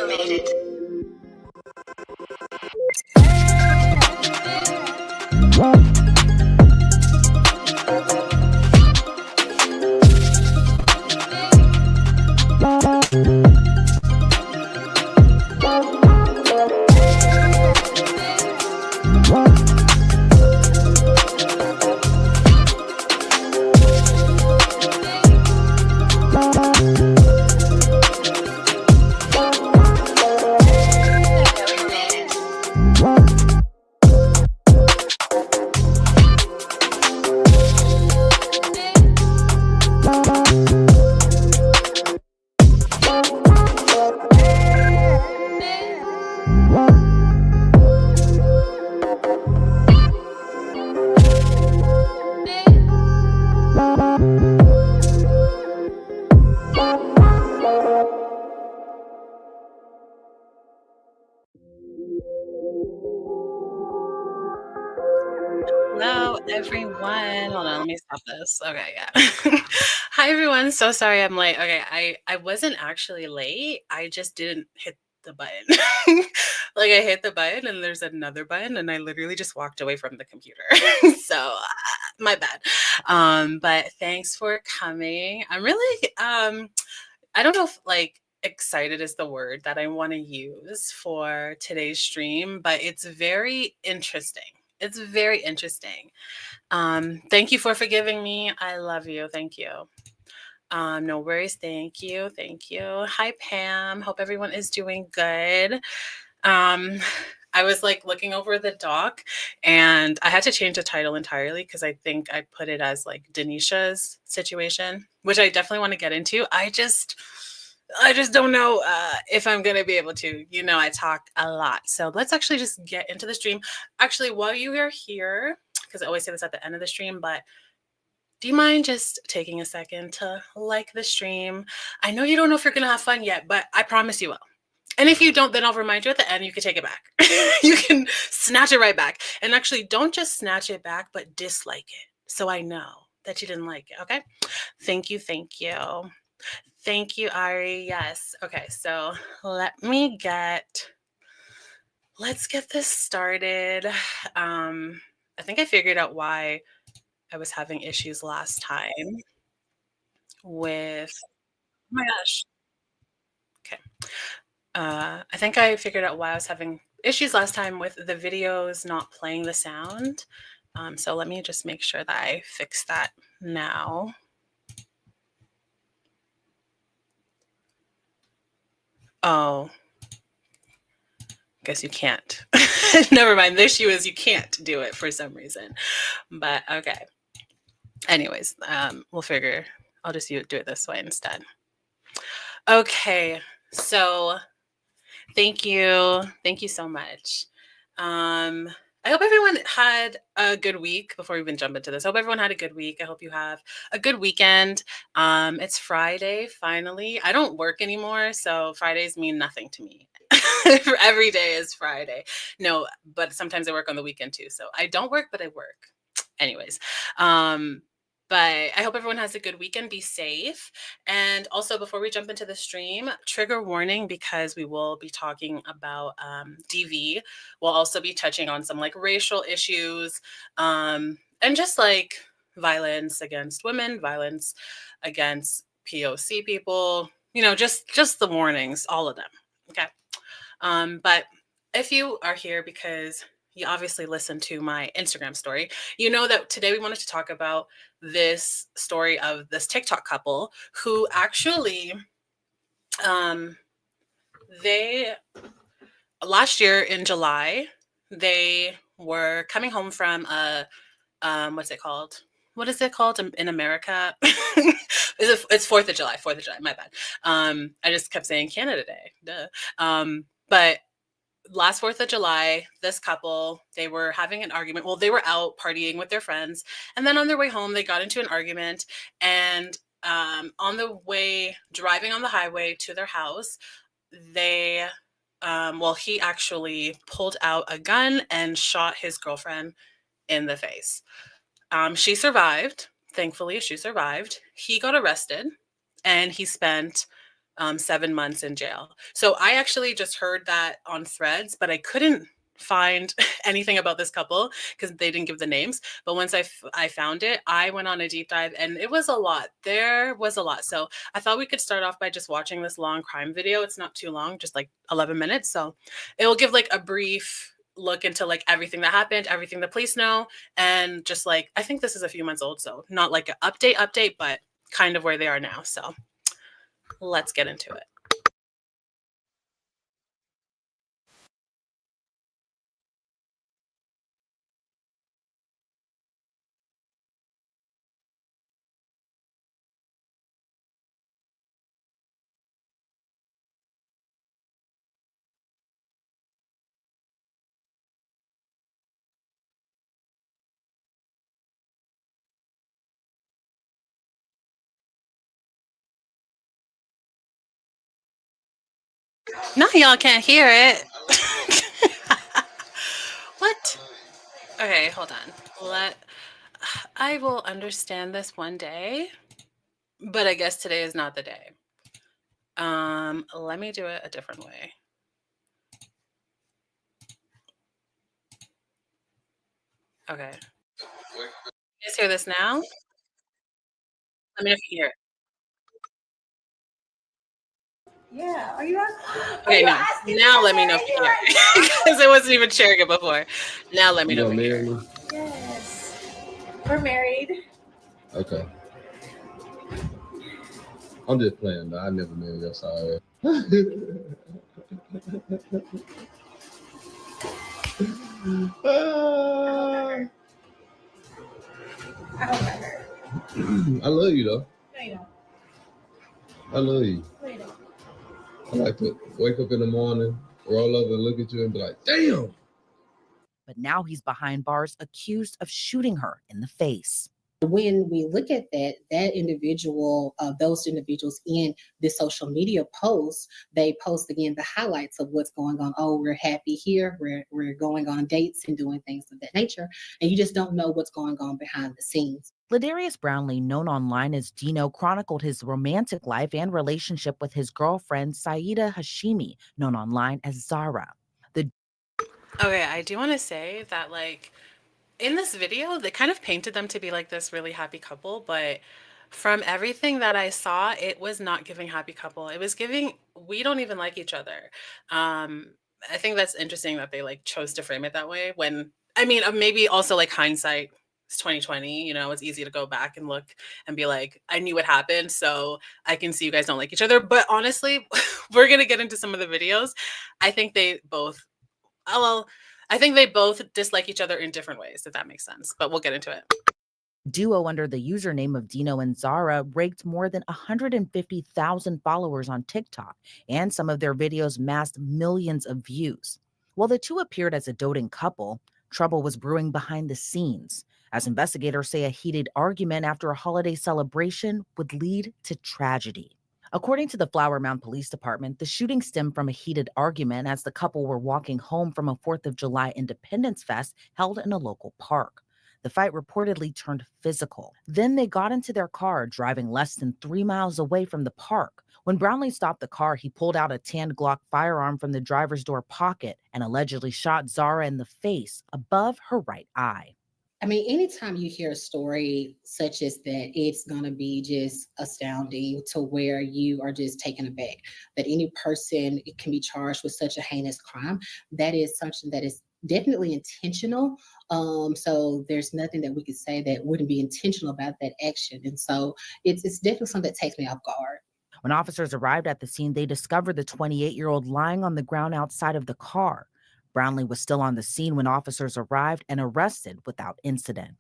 made it. Hello, everyone. Hold on, let me stop this. Okay, yeah. Hi, everyone. So sorry I'm late. Okay, I wasn't actually late. I just didn't hit the button. Like I hit the button and there's another button and I literally just walked away from the computer. So my bad. But thanks for coming. I'm really I don't know if like excited is the word that I want to use for today's stream, but it's very interesting. It's very interesting. Thank you for forgiving me. I love you. Thank you. No worries. Thank you. Thank you. Hi, Pam. Hope everyone is doing good. Um, I was like looking over the doc and I had to change the title entirely because I think I put it as like Denisha's situation, which I definitely want to get into. I just don't know if I'm going to be able to. You know, I talk a lot. So let's actually just get into the stream. Actually, while you are here, because I always say this at the end of the stream, but do you mind just taking a second to like the stream? I know you don't know if you're going to have fun yet, but I promise you will. And if you don't, then I'll remind you at the end, you can take it back. You can snatch it right back. And actually, don't just snatch it back, but dislike it. So I know that you didn't like it. Okay. Thank you. Thank you. Thank you, Ari. Yes. Okay. So let's get this started. I think I figured out why I was having issues last time with, oh my gosh. Okay. I think I figured out why I was having issues last time with the videos not playing the sound. So let me just make sure that I fix that now. Oh, guess you can't. Never mind. The issue is you can't do it for some reason. But okay. Anyways, we'll figure. I'll just do it this way instead. Okay. So thank you. Thank you so much. I hope everyone had a good week before we even jump into this. I hope everyone had a good week. I hope you have a good weekend. It's Friday, finally. I don't work anymore, so Fridays mean nothing to me. Every day is Friday. No, but sometimes I work on the weekend too. So I don't work, but I work. Anyways, but I hope everyone has a good weekend. Be safe. And also, before we jump into the stream, trigger warning because we will be talking about DV. We'll also be touching on some like racial issues and just like violence against women, violence against POC people. You know, just the warnings, all of them. Okay. But if you are here because you obviously listened to my Instagram story, you know that today we wanted to talk about this story of this TikTok couple who actually, they, last year in July, they were coming home from what's it called? What is it called in America? It's 4th of July, 4th of July, my bad. I just kept saying Canada Day, duh. But last 4th of July, this couple, they were having an argument. Well, they were out partying with their friends. And then on their way home, they got into an argument. And on the way, driving on the highway to their house, they, he actually pulled out a gun and shot his girlfriend in the face. She survived. Thankfully, she survived. He got arrested and he spent 7 months in jail. So I actually just heard that on Threads, but I couldn't find anything about this couple because they didn't give the names. But once I found it, I went on a deep dive and it was a lot. There was a lot. So I thought we could start off by just watching this long crime video. It's not too long, just like 11 minutes. So it will give like a brief look into like everything that happened, everything the police know, and just like I think this is a few months old, so not like an update, but kind of where they are now. So let's get into it. No, y'all can't hear it. What? Okay, hold on. I will understand this one day, but I guess today is not the day. Let me do it a different way. Okay. You guys hear this now? Let me know if you hear it. Yeah. Okay, now let me know if you hear it because I wasn't even sharing it before. Now let me know if you hear it. Yes. We're married. Okay. I'm just playing. Though. I never married your side. I hope I heard. I love you though. No, you don't. I love you. No, you don't. I like to wake up in the morning, roll up and look at you and be like, damn. But now he's behind bars accused of shooting her in the face. When we look at that individual, those individuals in the social media posts, they post again the highlights of what's going on. Oh, we're happy here. We're going on dates and doing things of that nature. And you just don't know what's going on behind the scenes. Ladarius Brownlee, known online as Deno, chronicled his romantic life and relationship with his girlfriend, Saida Hashimi, known online as Zahra. Okay, I do want to say that, like, in this video, they kind of painted them to be like this really happy couple, but from everything that I saw, it was not giving happy couple. It was giving, we don't even like each other. I think that's interesting that they like chose to frame it that way when, I mean, maybe also like hindsight is 2020, you know, it's easy to go back and look and be like, I knew what happened, so I can see you guys don't like each other. But honestly, we're gonna get into some of the videos. I think they both well, I think they both dislike each other in different ways, if that makes sense. But we'll get into it. Duo under the username of Deno and Zahra raked more than 150,000 followers on TikTok, and some of their videos massed millions of views. While the two appeared as a doting couple, trouble was brewing behind the scenes, as investigators say a heated argument after a holiday celebration would lead to tragedy. According to the Flower Mound Police Department, the shooting stemmed from a heated argument as the couple were walking home from a 4th of July Independence Fest held in a local park. The fight reportedly turned physical. Then they got into their car, driving less than 3 miles away from the park. When Brownlee stopped the car, he pulled out a tan Glock firearm from the driver's door pocket and allegedly shot Zahra in the face above her right eye. I mean, anytime you hear a story such as that, it's going to be just astounding to where you are just taken aback that any person can be charged with such a heinous crime. That is something that is definitely intentional. So there's nothing that we could say that wouldn't be intentional about that action. And so it's definitely something that takes me off guard. When officers arrived at the scene, they discovered the 28-year-old lying on the ground outside of the car. Brownlee was still on the scene when officers arrived and arrested without incident.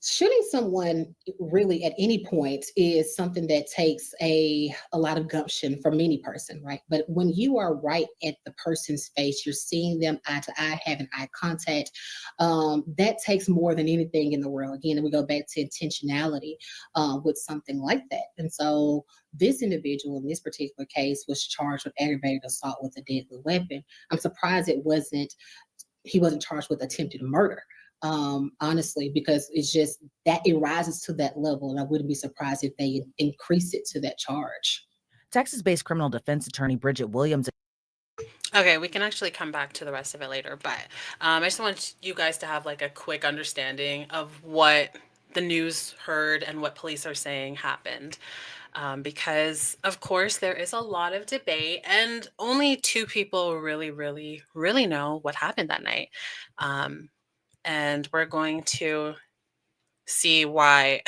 Shooting someone really at any point is something that takes a lot of gumption from any person, right? But when you are right at the person's face, you're seeing them eye to eye, having eye contact, that takes more than anything in the world. Again, we go back to intentionality with something like that. And so this individual in this particular case was charged with aggravated assault with a deadly weapon. I'm surprised he wasn't charged with attempted murder. Honestly, because it's just that it rises to that level, and I wouldn't be surprised if they increase it to that charge. Texas-based criminal defense attorney Bridget Williams. Okay, we can actually come back to the rest of it later, but I just want you guys to have like a quick understanding of what the news heard and what police are saying happened. Because, of course, there is a lot of debate, and only two people really know what happened that night. And we're going to see why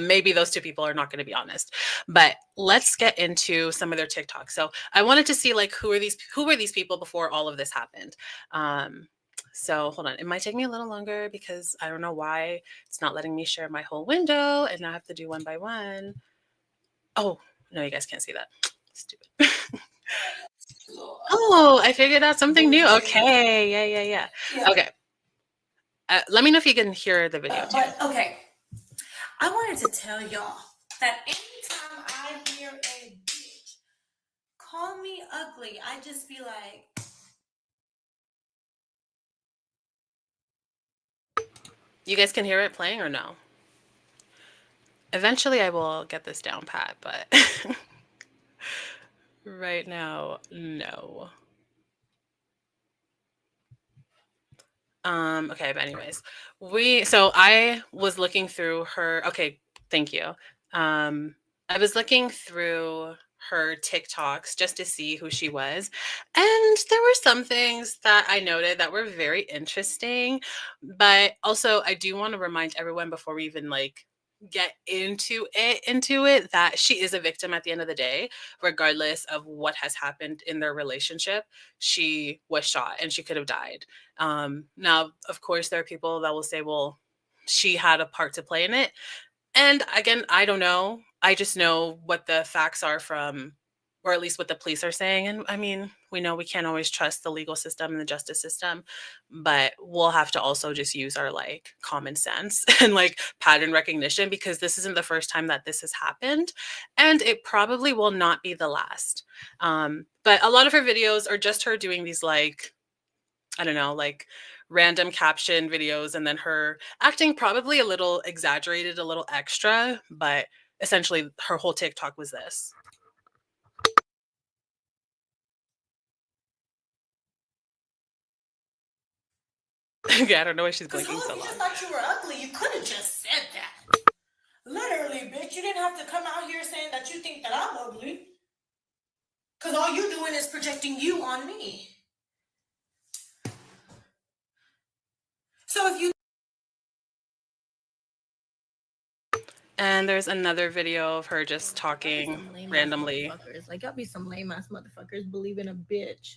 maybe those two people are not going to be honest. But let's get into some of their TikToks. So I wanted to see like who were these people before all of this happened. So hold on, it might take me a little longer because I don't know why it's not letting me share my whole window, and I have to do one by one. Oh no, you guys can't see that. Stupid. Oh, I figured out something new. Okay, yeah. Okay. Let me know if you can hear the video too. But okay, I wanted to tell y'all that anytime I hear a bitch call me ugly, I just be like, You guys can hear it playing or no? Eventually I will get this down pat, but right now, no. Okay, but anyways, so I was looking through her, okay, thank you. I was looking through her TikToks just to see who she was, and there were some things that I noted that were very interesting, but also I do want to remind everyone before we even like get into it that she is a victim at the end of the day, regardless of what has happened in their relationship. She was shot and she could have died. Now, of course, there are people that will say, well, she had a part to play in it. And again, I don't know. I just know what the facts are from, or at least what the police are saying. And I mean, we know we can't always trust the legal system and the justice system, but we'll have to also just use our like common sense and like pattern recognition, because this isn't the first time that this has happened. And it probably will not be the last. But a lot of her videos are just her doing these like, I don't know, like random caption videos, and then her acting probably a little exaggerated, a little extra, but essentially her whole TikTok was this. Okay, I don't know why she's because blinking so if you long. just thought you were ugly, you could have just said that. Literally, bitch, you didn't have to come out here saying that you think that I'm ugly. Because all you're doing is projecting you on me. So if you And there's another video of her just talking randomly. Like, y'all be some lame ass motherfuckers believing a bitch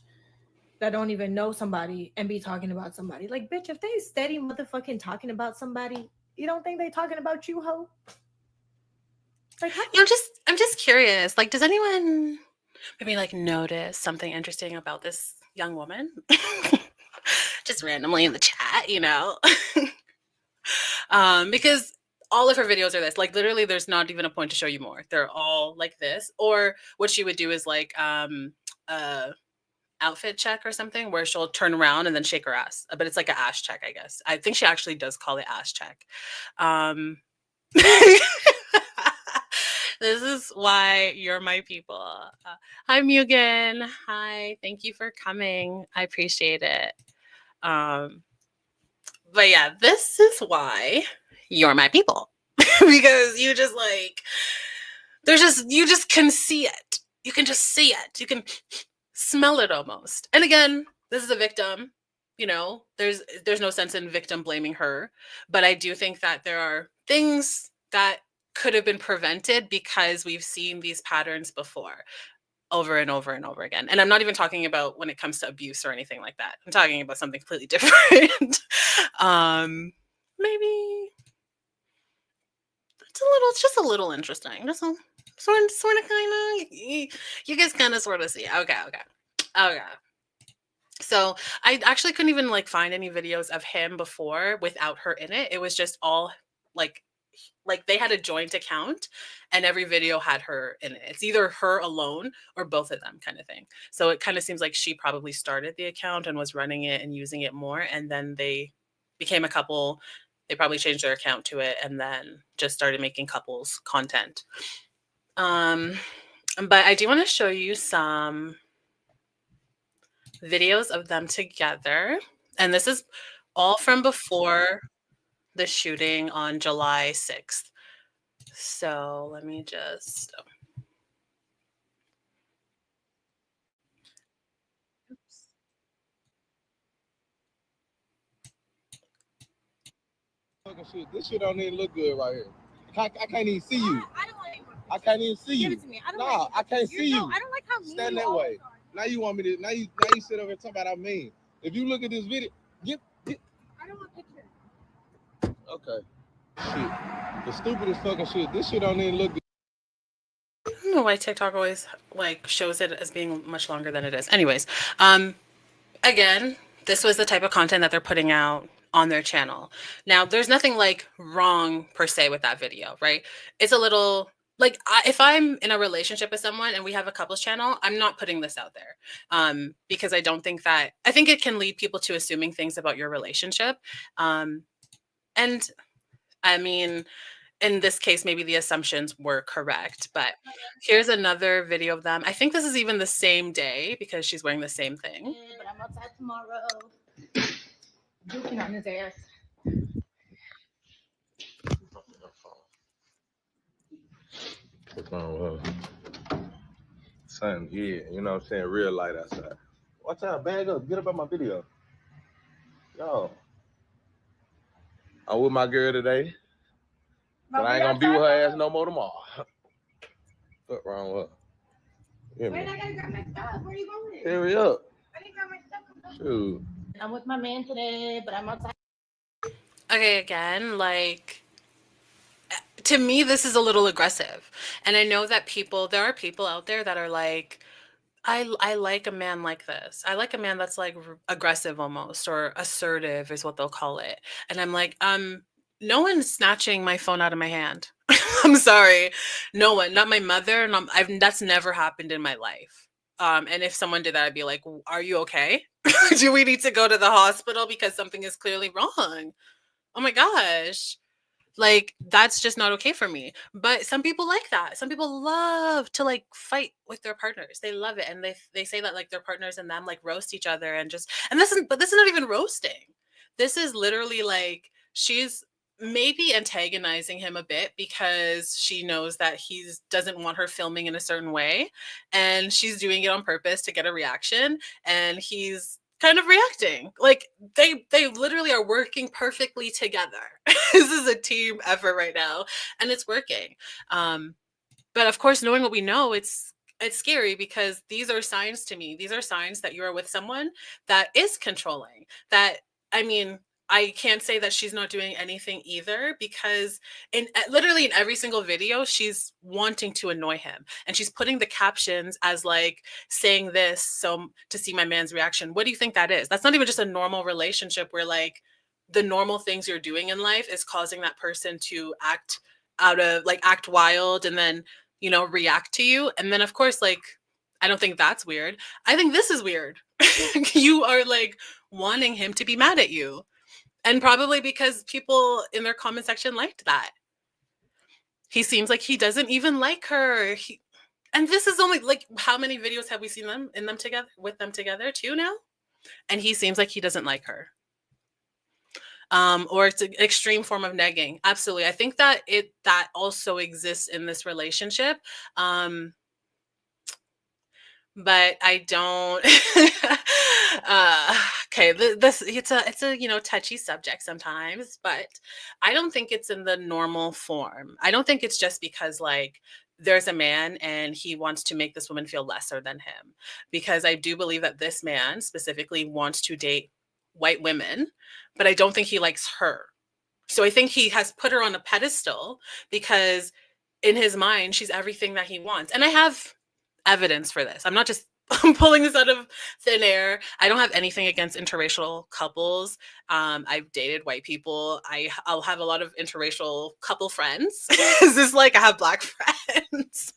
that don't even know somebody and be talking about somebody. Like, bitch, if they steady motherfucking talking about somebody, you don't think they talking about you, ho? Like, how? I'm just curious. Like, does anyone maybe like notice something interesting about this young woman? Just randomly in the chat, you know? Because all of her videos are this. Like literally, there's not even a point to show you more. They're all like this. Or what she would do is like outfit check or something, where she'll turn around and then shake her ass. But it's like an ass check, I guess. I think she actually does call it ass check. This is why you're my people. Hi, Mugen. Hi, thank you for coming. I appreciate it. But yeah, this is why you're my people. Because you just like, you just can see it. You can just see it. You can smell it almost. And again, this is a victim. You know, there's no sense in victim blaming her. But I do think that there are things that could have been prevented because we've seen these patterns before, over and over and over again. And I'm not even talking about when it comes to abuse or anything like that. I'm talking about something completely different. Maybe it's just a little interesting. Just sort of kind of, you guys kind of sort of see. Okay. So I actually couldn't even like find any videos of him before without her in it. It was just all like they had a joint account and every video had her in it. It's either her alone or both of them kind of thing. So it kind of seems like she probably started the account and was running it and using it more. And then they became a couple. They probably changed their account to it and then just started making couples content. But I do want to show you some videos of them together. And this is all from before the shooting on July 6th. So let me just. Oops. Fucking shit. This shit don't even look good right here. I can't even see you. I don't want anyone. I can't even see Give you. it to me. I don't Nah, like I can't see you. I don't like how mean Stand you that always way. are. Now you want me to? Now you sit over and talk about I mean. If you look at this video, get. I don't want pictures. Okay. Shit. The stupidest fucking shit. This shit don't even look good. I don't know why TikTok always like shows it as being much longer than it is. Anyways, again, this was the type of content that they're putting out on their channel. Now, there's nothing like wrong per se with that video, right? It's a little like if I'm in a relationship with someone and we have a couples channel, I'm not putting this out there because I don't think that I think it can lead people to assuming things about your relationship. And I mean, in this case, maybe the assumptions were correct, but here's another video of them. I think this is even the same day because she's wearing the same thing. But I'm outside tomorrow. Juking on his ass. What's wrong with her? Son, yeah, you know what I'm saying? Real light outside. Watch out, bag up. Get up on my video. Yo. I'm with my girl today. But I ain't gonna be with her ass no more tomorrow. What's wrong with her? Wait, I gotta grab my stuff. Where are you going? Hurry up. I didn't grab my stuff. Shoot. I'm with my man today, but I'm outside. Okay, again, like to me, this is a little aggressive. And I know that there are people out there that are like, I like a man like this. I like a man that's like aggressive almost or assertive is what they'll call it. And I'm like, no one's snatching my phone out of my hand. I'm sorry. No one, not my mother. And that's never happened in my life. And if someone did that, I'd be like, are you okay? Do we need to go to the hospital because something is clearly wrong? Oh my gosh. Like that's just not okay for me. But some people like that. Some people love to like fight with their partners. They love it, and they say that like their partners and them like roast each other and this is not even roasting. This is literally like she's maybe antagonizing him a bit because she knows that he doesn't want her filming in a certain way, and she's doing it on purpose to get a reaction, and he's kind of reacting like they literally are working perfectly together. This is a team effort right now and it's working. But of course, knowing what we know, it's scary because these are signs to me. These are signs that you are with someone that is controlling. That I mean, I can't say that she's not doing anything either because literally in every single video, she's wanting to annoy him and she's putting the captions as like saying this so to see my man's reaction. What do you think that is? That's not even just a normal relationship where like the normal things you're doing in life is causing that person to act wild and then react to you. And then of course, like I don't think that's weird. I think this is weird. You are like wanting him to be mad at you, and probably because people in their comment section liked that. He seems like he doesn't even like her. And this is only like how many videos have we seen them together with them together? 2 now, and he seems like he doesn't like her. Or it's an extreme form of negging. Absolutely. I think that that also exists in this relationship. But I don't okay, this it's a touchy subject sometimes, but I don't think it's in the normal form. I don't think it's just because like there's a man and he wants to make this woman feel lesser than him, because I do believe that this man specifically wants to date white women, but I don't think he likes her. So I think he has put her on a pedestal because in his mind she's everything that he wants. And I have evidence for this. I'm not just I'm pulling this out of thin air. I don't have anything against interracial couples. I've dated white people. I'll have a lot of interracial couple friends. Is this like I have black friends?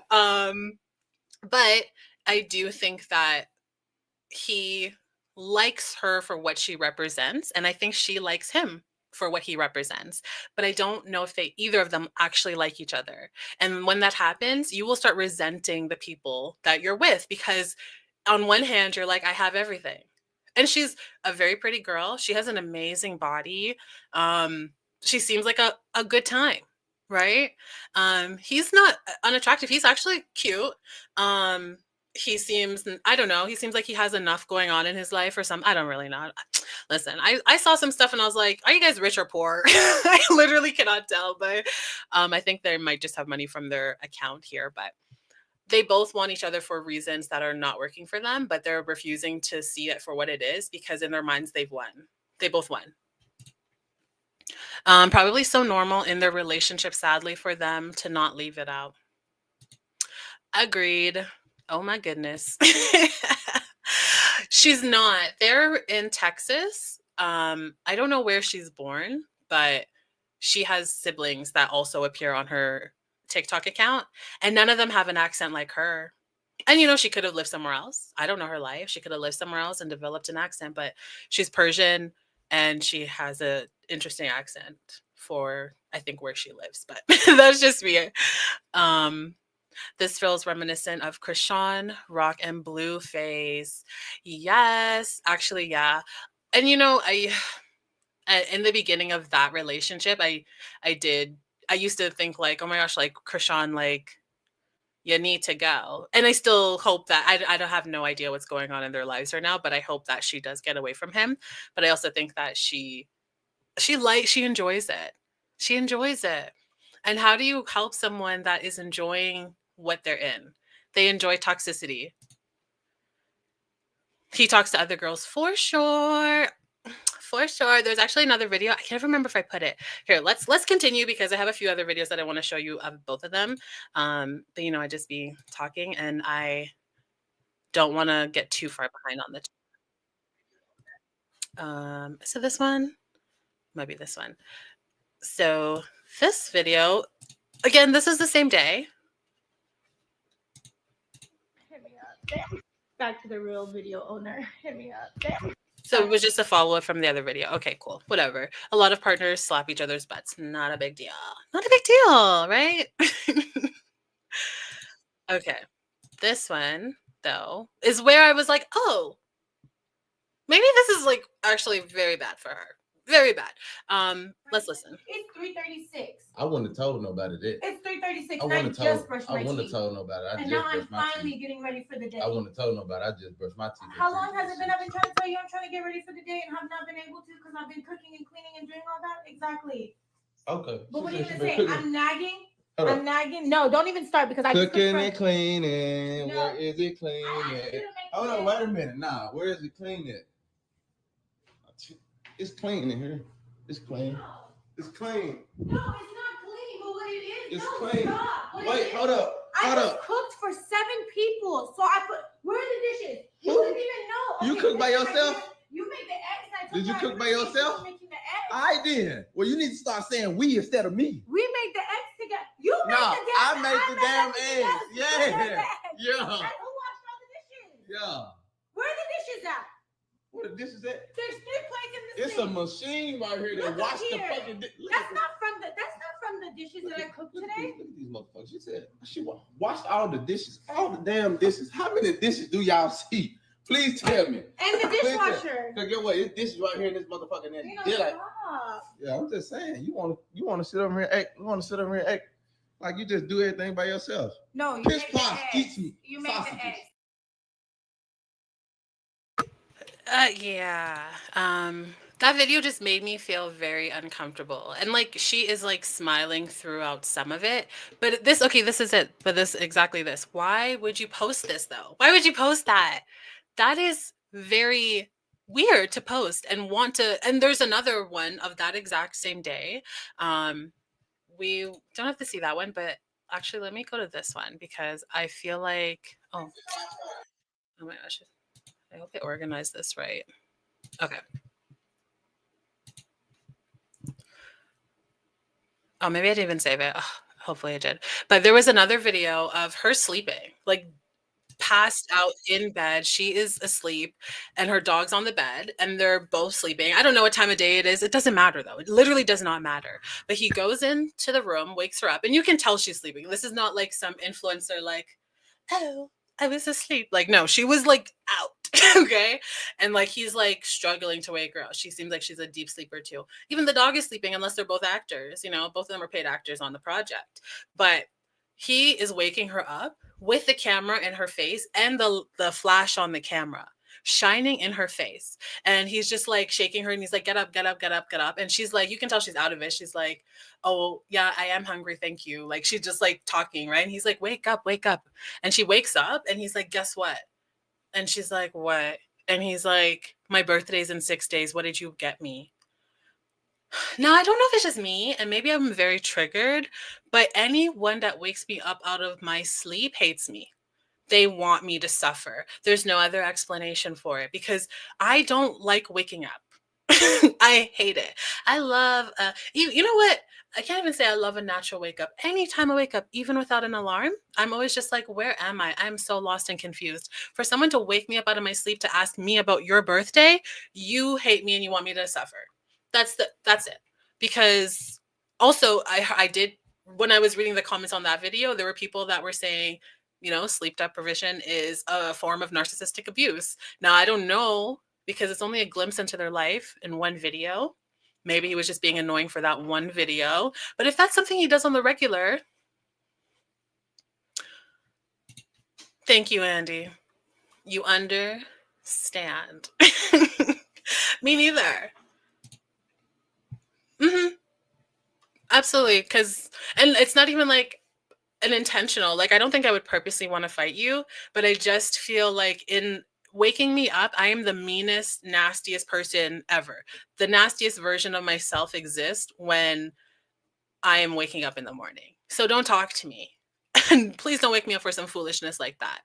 But I do think that he likes her for what she represents, and I think she likes him for what he represents. But I don't know if either of them actually like each other. And when that happens, you will start resenting the people that you're with, because on one hand, you're like, I have everything. And she's a very pretty girl. She has an amazing body. She seems like a good time, right? He's not unattractive. He's actually cute. He seems, I don't know, he seems like he has enough going on in his life or something. I don't really know. Listen, I saw some stuff and I was like, are you guys rich or poor? I literally cannot tell, but I think they might just have money from their account here, but they both want each other for reasons that are not working for them, but they're refusing to see it for what it is, because in their minds they've won. They both won. Probably so normal in their relationship, sadly, for them to not leave it out. Agreed. Oh my goodness. She's not. They're in Texas. I don't know where she's born, but she has siblings that also appear on her TikTok account, and none of them have an accent like her. And she could have lived somewhere else. I don't know her life. She could have lived somewhere else and developed an accent, but she's Persian and she has a interesting accent for, I think, where she lives. But that's just me. This feels reminiscent of Krishan, Rock, and Blueface. Yes, actually, yeah. And I in the beginning of that relationship, I used to think like, oh my gosh, like Krishan, like, you need to go. And I still hope that I don't have no idea what's going on in their lives right now, but I hope that she does get away from him. But I also think that she enjoys it. She enjoys it. And how do you help someone that is enjoying what they're in? They enjoy toxicity. He talks to other girls for sure. For sure. There's actually another video. I can't remember if I put it here. Let's continue, because I have a few other videos that I want to show you of both of them. But I just be talking and I don't want to get too far behind on the. So this one might be this one. So this video, again, this is the same day. Hit me up. Back to the real video owner. Hit me up. So it was just a follow-up from the other video. Okay, cool. Whatever. A lot of partners slap each other's butts. Not a big deal. Not a big deal, right? Okay. This one, though, is where I was like, oh, maybe this is like actually very bad for her. Very bad. Let's listen. It's 3:36. I wouldn't have told nobody that. It's 3:36. I And I wouldn't just brushed my have teeth. told nobody. I And just now I'm brushed my finally teeth. getting ready for the day. I wouldn't have told nobody. I just brushed my teeth. How long has it been? I've been trying to tell you I'm trying to get ready for the day and have not been able to because I've been cooking and cleaning and doing all that. Exactly. Okay. But what are you She gonna been say? cooking. I'm nagging. Hold I'm up. nagging. No, don't even start because I just Cooking cooked and cleaning. No. Where is it I clean asked you at? to make Hold on, it. wait a minute. Nah, where is it clean at? It's clean in here. It's clean. It's clean. No, it's not clean, but what it is. It's no, clean. Stop. What Wait, it hold is. up. I Hold just up. cooked for 7 people, so I put. Where are the dishes? You Who? didn't even know. You cook by listen, yourself? You made the eggs. And I told Did you I cook by appreciate yourself? you making the eggs. I did. Well, you need to start saying we instead of me. We made the eggs together. You made No, the damn I made the damn eggs. You Yeah. made the eggs. Yeah. And who washed all the dishes? Yeah. Where are the dishes at? Where the dishes at? There's 3 plates in the It's sink. a machine right here that Look washes the here. fucking dishes. That's not from the dishes that I cooked today. Look at these motherfuckers. She said she washed all the dishes, all the damn dishes. How many dishes do y'all see? Please tell me. And the Please tell me. dishwasher. Cause get what? It's dishes right here in this motherfucking You know, like, stop. yeah, I'm just saying. You want to sit over here and act. You want to sit over here and act like you just do everything by yourself. No, you Piss make the pots, eggs. eat some You make sausages. the eggs. Yeah. That video just made me feel very uncomfortable. And like she is like smiling throughout some of it. But this is it. But exactly this. Why would you post this though? Why would you post that? That is very weird to post and want to. And there's another one of that exact same day. We don't have to see that one, but actually let me go to this one because I feel like oh my gosh. I hope I organized this right. Okay. Oh, maybe I didn't even save it. Oh, hopefully I did. But there was another video of her sleeping, like passed out in bed. She is asleep and her dog's on the bed and they're both sleeping. I don't know what time of day it is. It doesn't matter though. It literally does not matter. But he goes into the room, wakes her up, and you can tell she's sleeping. This is not like some influencer like, "Oh, I was asleep." Like, no, she was like out. Okay. And like he's like struggling to wake her up. She seems like she's a deep sleeper too. Even the dog is sleeping unless they're both actors, both of them are paid actors on the project. But he is waking her up with the camera in her face and the flash on the camera shining in her face. And he's just like shaking her and he's like, "Get up, get up, get up, get up." And she's like, you can tell she's out of it. She's like, "Oh, yeah, I am hungry. Thank you." Like she's just like talking, right? And he's like, "Wake up, wake up." And she wakes up and he's like, "Guess what?" And she's like, "What?" And he's like, "My birthday's in 6 days. What did you get me?" Now, I don't know if it's just me, and maybe I'm very triggered, but anyone that wakes me up out of my sleep hates me. They want me to suffer. There's no other explanation for it because I don't like waking up. I hate it. I love, you know what? I can't even say I love a natural wake up. Anytime I wake up, even without an alarm, I'm always just like, where am I? I'm so lost and confused. For someone to wake me up out of my sleep to ask me about your birthday, you hate me and you want me to suffer. That's it. Because also I did, when I was reading the comments on that video, there were people that were saying, sleep deprivation is a form of narcissistic abuse. Now, I don't know because it's only a glimpse into their life in one video. Maybe he was just being annoying for that one video. But if that's something he does on the regular, thank you, Andy. You understand. Me neither. Absolutely. And it's not even like an intentional, like, I don't think I would purposely want to fight you, but I just feel like in waking me up, I am the meanest, nastiest person ever. The nastiest version of myself exists when I am waking up in the morning. So don't talk to me. And please don't wake me up for some foolishness like that.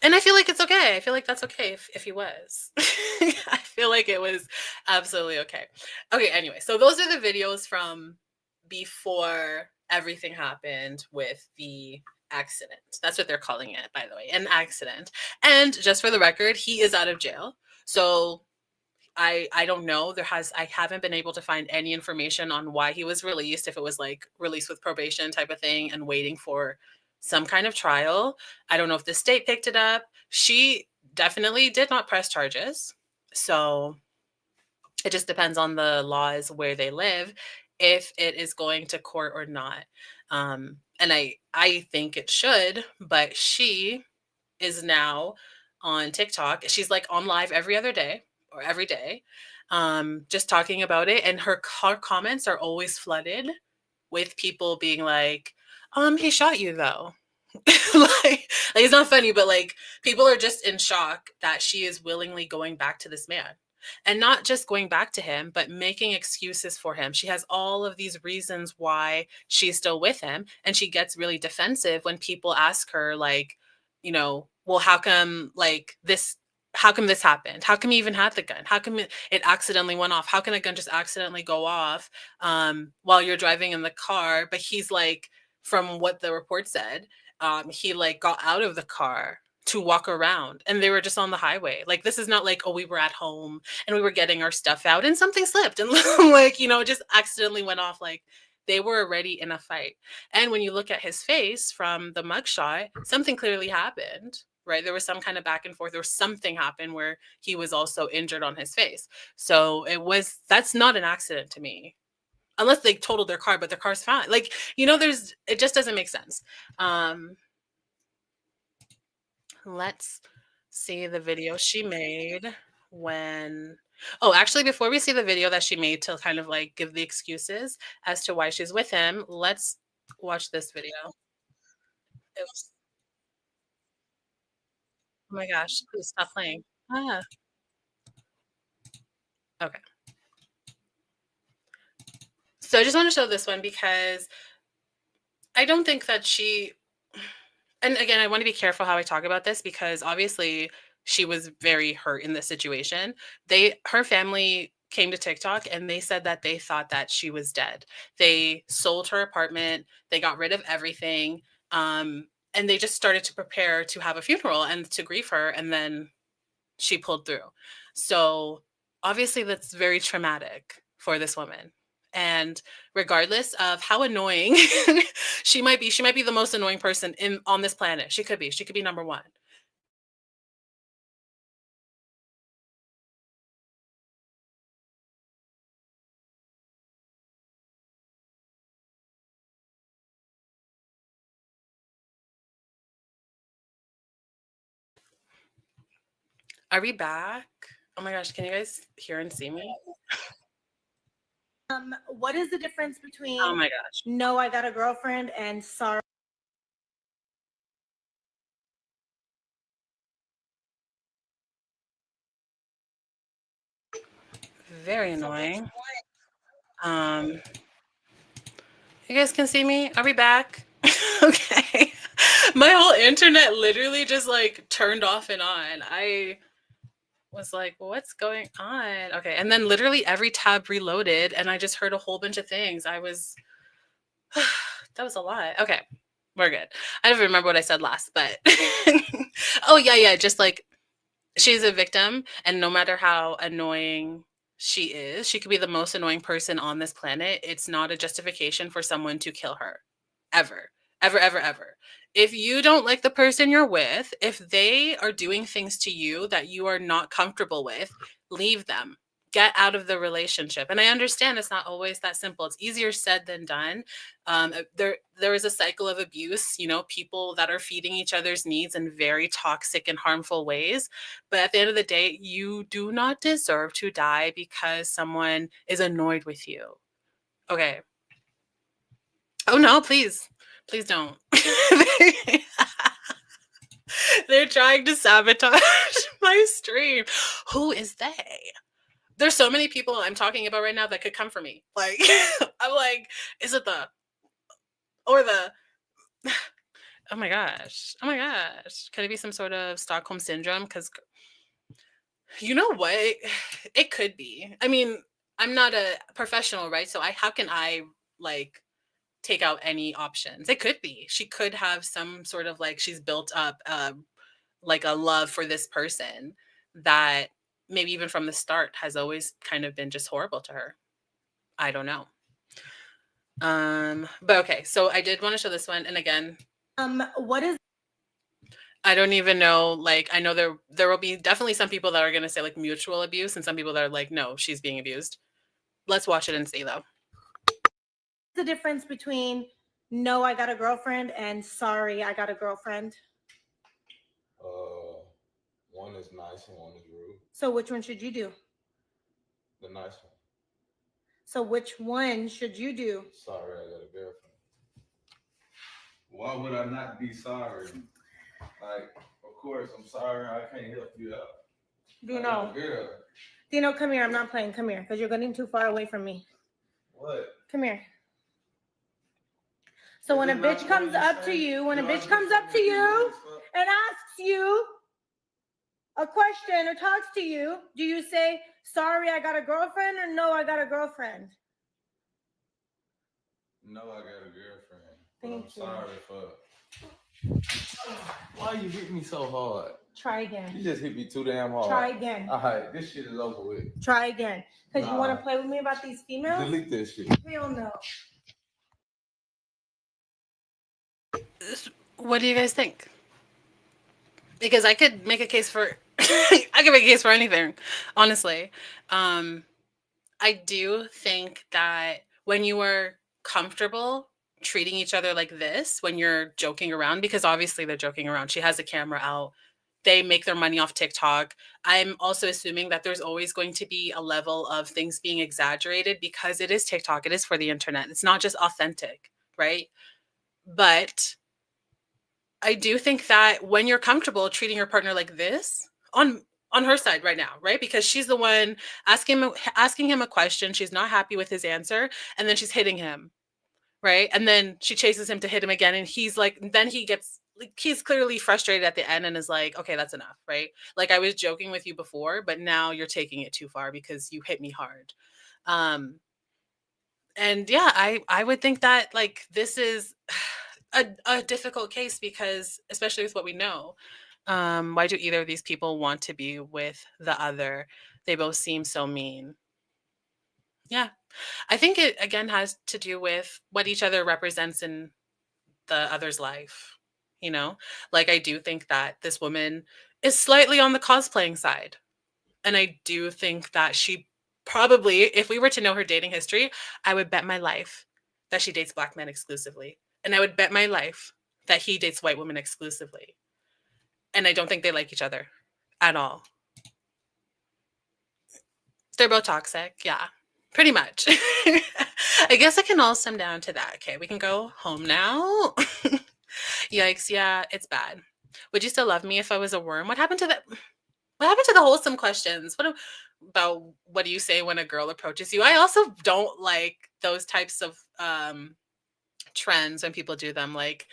And I feel like it's okay. I feel like that's okay if he was. I feel like it was absolutely okay. Okay, anyway, so those are the videos from before everything happened with the accident. That's what they're calling it, by the way, an accident. And just for the record, he is out of jail. So I don't know. I haven't been able to find any information on why he was released, if it was like released with probation type of thing and waiting for some kind of trial. I don't know if the state picked it up. She definitely did not press charges. So it just depends on the laws where they live, if it is going to court or not. And I think it should, but she is now on TikTok. She's like on live every other day or every day, just talking about it. And her comments are always flooded with people being like, he shot you though. like it's not funny, but like people are just in shock that she is willingly going back to this man. And not just going back to him, but making excuses for him. She has all of these reasons why she's still with him. And she gets really defensive when people ask her, like, well, how come this happened? How come you even had the gun? How come it accidentally went off? How can a gun just accidentally go off while you're driving in the car? But he's like, from what the report said, he like got out of the car to walk around and they were just on the highway. Like, this is not like, oh, we were at home and we were getting our stuff out and something slipped and like, just accidentally went off. Like, they were already in a fight. And when you look at his face from the mugshot, something clearly happened, right? There was some kind of back and forth. There was something happened where he was also injured on his face. So that's not an accident to me. Unless they totaled their car, but their car's fine. Like, it just doesn't make sense. Let's see the video she made actually, before we see the video that she made to kind of like give the excuses as to why she's with him, let's watch this video. Oh my gosh, please stop playing. Okay. So I just want to show this one because I don't think that and again, I want to be careful how I talk about this because obviously she was very hurt in this situation. Her family came to TikTok and they said that they thought that she was dead. They sold her apartment, they got rid of everything, and they just started to prepare to have a funeral and to grieve her, and then she pulled through. So obviously that's very traumatic for this woman. And regardless of how annoying she might be the most annoying person on this planet. She could be number one. Are we back? Oh my gosh, can you guys hear and see me? What is the difference between Oh my gosh. no, I got a girlfriend and sorry? Very annoying. You guys can see me? Are we back? Okay. My whole internet literally just like turned off and on. I was like, what's going on? Okay. And then literally every tab reloaded and I just heard a whole bunch of things. That was a lot. Okay. We're good. I don't remember what I said last, but oh yeah. Just like she's a victim, and no matter how annoying she is, she could be the most annoying person on this planet. It's not a justification for someone to kill her. Ever. Ever, ever, ever. If you don't like the person you're with, if they are doing things to you that you are not comfortable with, leave them. Get out of the relationship. And I understand it's not always that simple. It's easier said than done. There is a cycle of abuse, people that are feeding each other's needs in very toxic and harmful ways. But at the end of the day, you do not deserve to die because someone is annoyed with you. Okay. Oh no, please don't. They're trying to sabotage my stream. Who is they? There's so many people I'm talking about right now that could come for me. Like, I'm like, is it the oh my gosh. Could it be some sort of Stockholm syndrome? Because you know what? It could be. I mean, I'm not a professional, right? So how can I like take out any options? It could be. She could have some sort of like she's built up like a love for this person that maybe even from the start has always kind of been just horrible to her. I don't know. But okay, so I did want to show this one, and again, What is I don't even know, like, I know there will be definitely some people that are going to say like mutual abuse and some people that are like, no, she's being abused. Let's watch it and see though. the difference between no, I got a girlfriend and sorry, I got a girlfriend? One is nice and one is rude. So which one should you do? The nice one. So which one should you do? Sorry, I got a girlfriend. Why would I not be sorry? Like, of course, I'm sorry. I can't help you out. Deno. Girl. Deno, come here. I'm not playing. Come here, because you're getting too far away from me. What? Come here. So when a bitch comes up to you, and asks you a question or talks to you, do you say, sorry, I got a girlfriend, or no, I got a girlfriend? No, I got a girlfriend. Thank I'm you. sorry for. Why you hit me so hard? Try again. You just hit me too damn hard. Try again. All right, this shit is over with. Try again. Because you Nah. want to play with me about these females? Delete this shit. Hell no. What do you guys think? Because I could make a case for anything, honestly. I do think that when you are comfortable treating each other like this, when you're joking around, because obviously they're joking around. She has a camera out. They make their money off TikTok. I'm also assuming that there's always going to be a level of things being exaggerated because it is TikTok. It is for the internet. It's not just authentic, right? But I do think that when you're comfortable treating your partner like this on her side right now, right? Because she's the one asking him a question. She's not happy with his answer. And then she's hitting him, right? And then she chases him to hit him again. And he's like, then he gets like he's clearly frustrated at the end and is like, okay, that's enough, right? Like I was joking with you before, but now you're taking it too far because you hit me hard. And yeah, I would think that like this is a difficult case because especially with what we know, why do either of these people want to be with the other? They both seem so mean. Yeah, I think it again has to do with what each other represents in the other's life. You know, like I do think that this woman is slightly on the cosplaying side. And I do think that she probably, if we were to know her dating history, I would bet my life that she dates black men exclusively. And I would bet my life that he dates white women exclusively. And I don't think they like each other at all. They're both toxic. Yeah, pretty much. I guess it can all sum down to that. Okay, we can go home now. Yikes. Yeah, it's bad. Would you still love me if I was a worm? What happened to the wholesome questions? About what do you say when a girl approaches you? I also don't like those types of trends when people do them, like,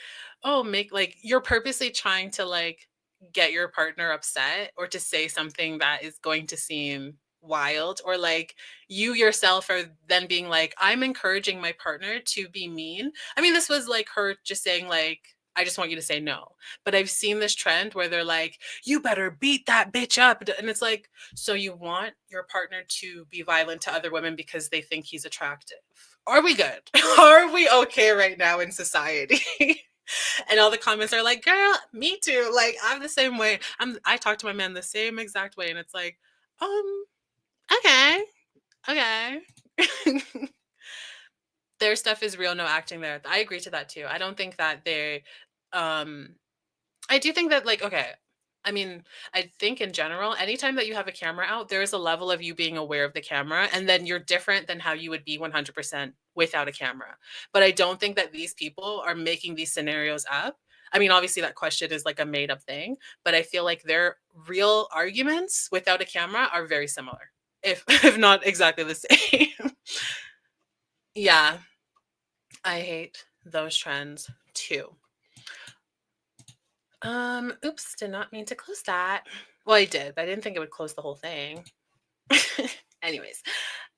oh, make like you're purposely trying to like get your partner upset or to say something that is going to seem wild, or like you yourself are then being like, I'm encouraging my partner to be mean. I mean, this was like her just saying like, I just want you to say no. But I've seen this trend where they're like, you better beat that bitch up. And it's like, so you want your partner to be violent to other women because they think he's attractive? Are we good? Are we okay right now in society? And all the comments are like, girl, me too. Like, I'm the same way. I talk to my man the same exact way. And it's like, okay. Okay. Their stuff is real, no acting there. I agree to that too. I don't think that they I do think that like, okay, I mean, I think in general, anytime that you have a camera out, there is a level of you being aware of the camera, and then you're different than how you would be 100% without a camera. But I don't think that these people are making these scenarios up. I mean, obviously that question is like a made up thing, but I feel like their real arguments without a camera are very similar, if if not exactly the same. Yeah, I hate those trends too. Oops, did not mean to close that. Well, I did, but I didn't think it would close the whole thing. Anyways,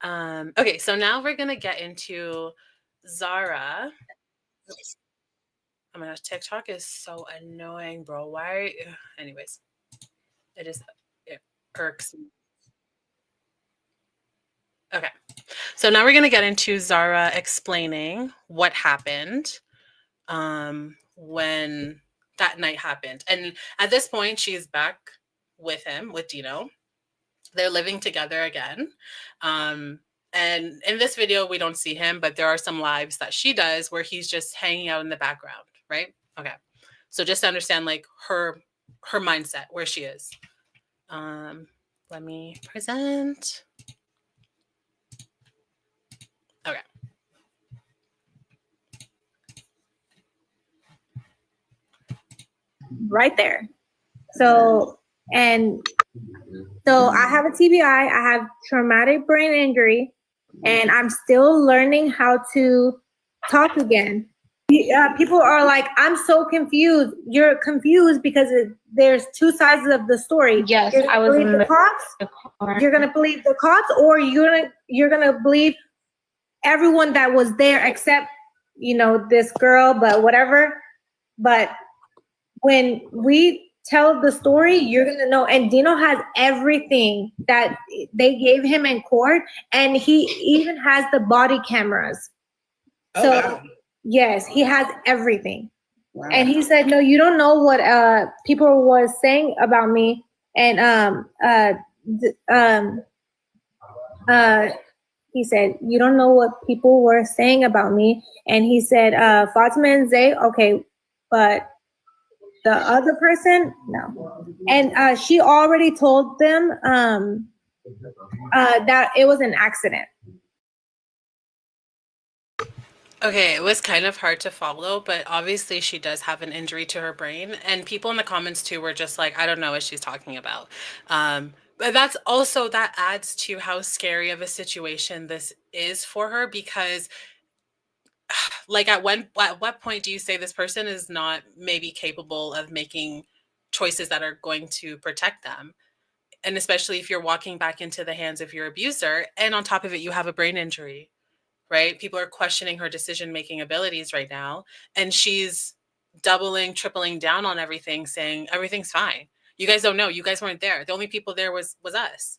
okay, so now we're gonna get into Zahra. Oops. Oh my gosh, TikTok is so annoying, bro. Why? Anyways, it irks me. Okay, so now we're gonna get into Zahra explaining what happened when that night happened. And at this point, she's back with him, with Deno. They're living together again. And in this video, we don't see him, but there are some lives that she does where he's just hanging out in the background, right? Okay. So just to understand like her mindset, where she is. Let me present. Okay. Right there. So I have a TBI, I have traumatic brain injury, and I'm still learning how to talk again. People are like, I'm so confused. You're confused because there's two sides of the story. Yes, You're I was believe in the cops. You're gonna believe the cops, or you're gonna believe everyone that was there except this girl, but whatever. But when we tell the story, you're gonna know. And Deno has everything that they gave him in court, and he even has the body cameras. So wow. Yes, he has everything. Wow. And he said, "No, you don't know what people was saying about me." And he said, "You don't know what people were saying about me." And he said, "Fatima and Zay, okay, but the other person, no." And she already told them that it was an accident. Okay, it was kind of hard to follow, but obviously she does have an injury to her brain. And people in the comments too were just like, I don't know what she's talking about. But that adds to how scary of a situation this is for her, because like at what point do you say this person is not maybe capable of making choices that are going to protect them? And especially if you're walking back into the hands of your abuser, and on top of it, you have a brain injury, right? People are questioning her decision making abilities right now. And she's doubling, tripling down on everything, saying everything's fine. You guys don't know. You guys weren't there. The only people there was us.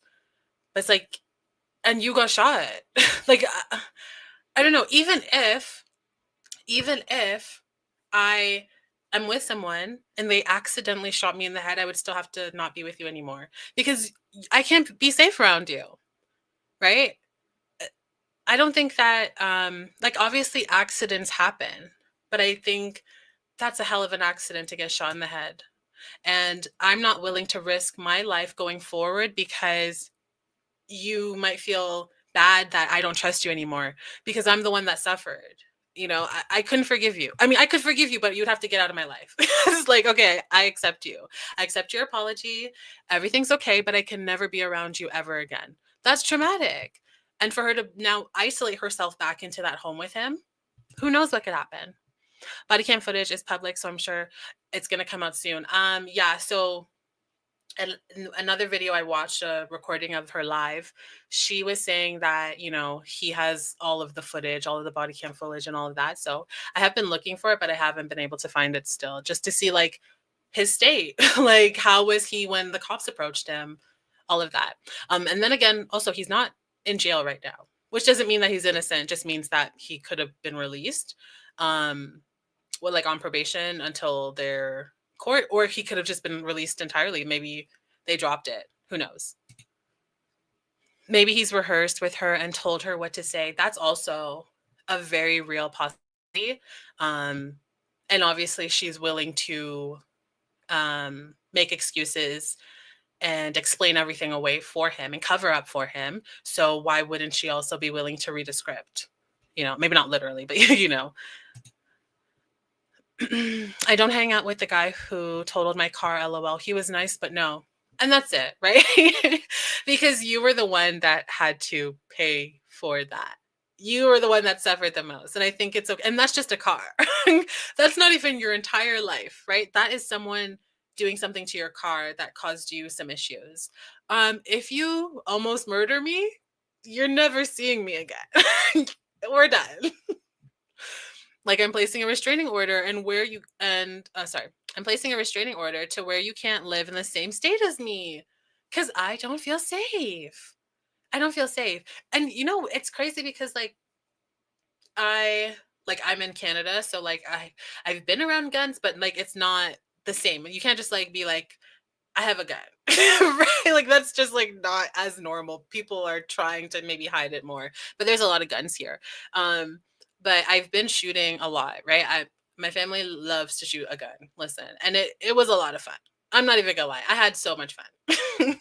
But it's like, and you got shot. Like, I don't know. Even if I am with someone and they accidentally shot me in the head, I would still have to not be with you anymore because I can't be safe around you, right? I don't think that, like, obviously accidents happen, but I think that's a hell of an accident to get shot in the head. And I'm not willing to risk my life going forward because you might feel bad that I don't trust you anymore because I'm the one that suffered. You know, I couldn't forgive you. I mean, I could forgive you, but you'd have to get out of my life. It's like, okay, I accept you. I accept your apology. Everything's okay, but I can never be around you ever again. That's traumatic. And for her to now isolate herself back into that home with him, who knows what could happen? Body cam footage is public, so I'm sure it's gonna come out soon. Yeah, so and another video I watched, a recording of her live, she was saying that, you know, he has all of the footage, all of the body cam footage and all of that. So I have been looking for it, but I haven't been able to find it still, just to see like his state. Like, how was he when the cops approached him? All of that. And then again, also, he's not in jail right now, which doesn't mean that he's innocent. It just means that he could have been released. Well, like on probation until their court, or he could have just been released entirely. Maybe they dropped it. Who knows? Maybe he's rehearsed with her and told her what to say. That's also a very real possibility. And obviously, she's willing to make excuses and explain everything away for him and cover up for him. So why wouldn't she also be willing to read a script? You know, maybe not literally, but you know. I don't hang out with the guy who totaled my car, LOL. He was nice, but no. And that's it, right? Because you were the one that had to pay for that. You were the one that suffered the most. And I think it's okay. And that's just a car. That's not even your entire life, right? That is someone doing something to your car that caused you some issues. If you almost murder me, you're never seeing me again. We're done. Like, I'm placing a restraining order I'm placing a restraining order to where you can't live in the same state as me because I don't feel safe. I don't feel safe. And you know, it's crazy because I'm in Canada, so like I've been around guns, but like it's not the same. You can't just like be like, I have a gun. Right? Like that's just like not as normal. People are trying to maybe hide it more, but there's a lot of guns here. But I've been shooting a lot, right? My family loves to shoot a gun. Listen, and it was a lot of fun. I'm not even gonna lie. I had so much fun.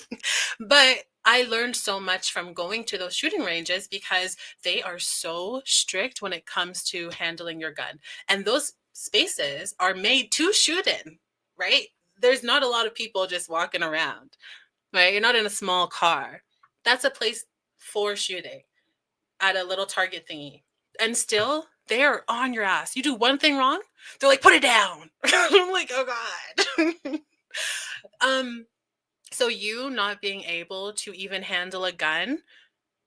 But I learned so much from going to those shooting ranges because they are so strict when it comes to handling your gun. And those spaces are made to shoot in, right? There's not a lot of people just walking around, right? You're not in a small car. That's a place for shooting at a little target thingy. And still, they are on your ass. You do one thing wrong, they're like, put it down. I'm like, oh God. So you not being able to even handle a gun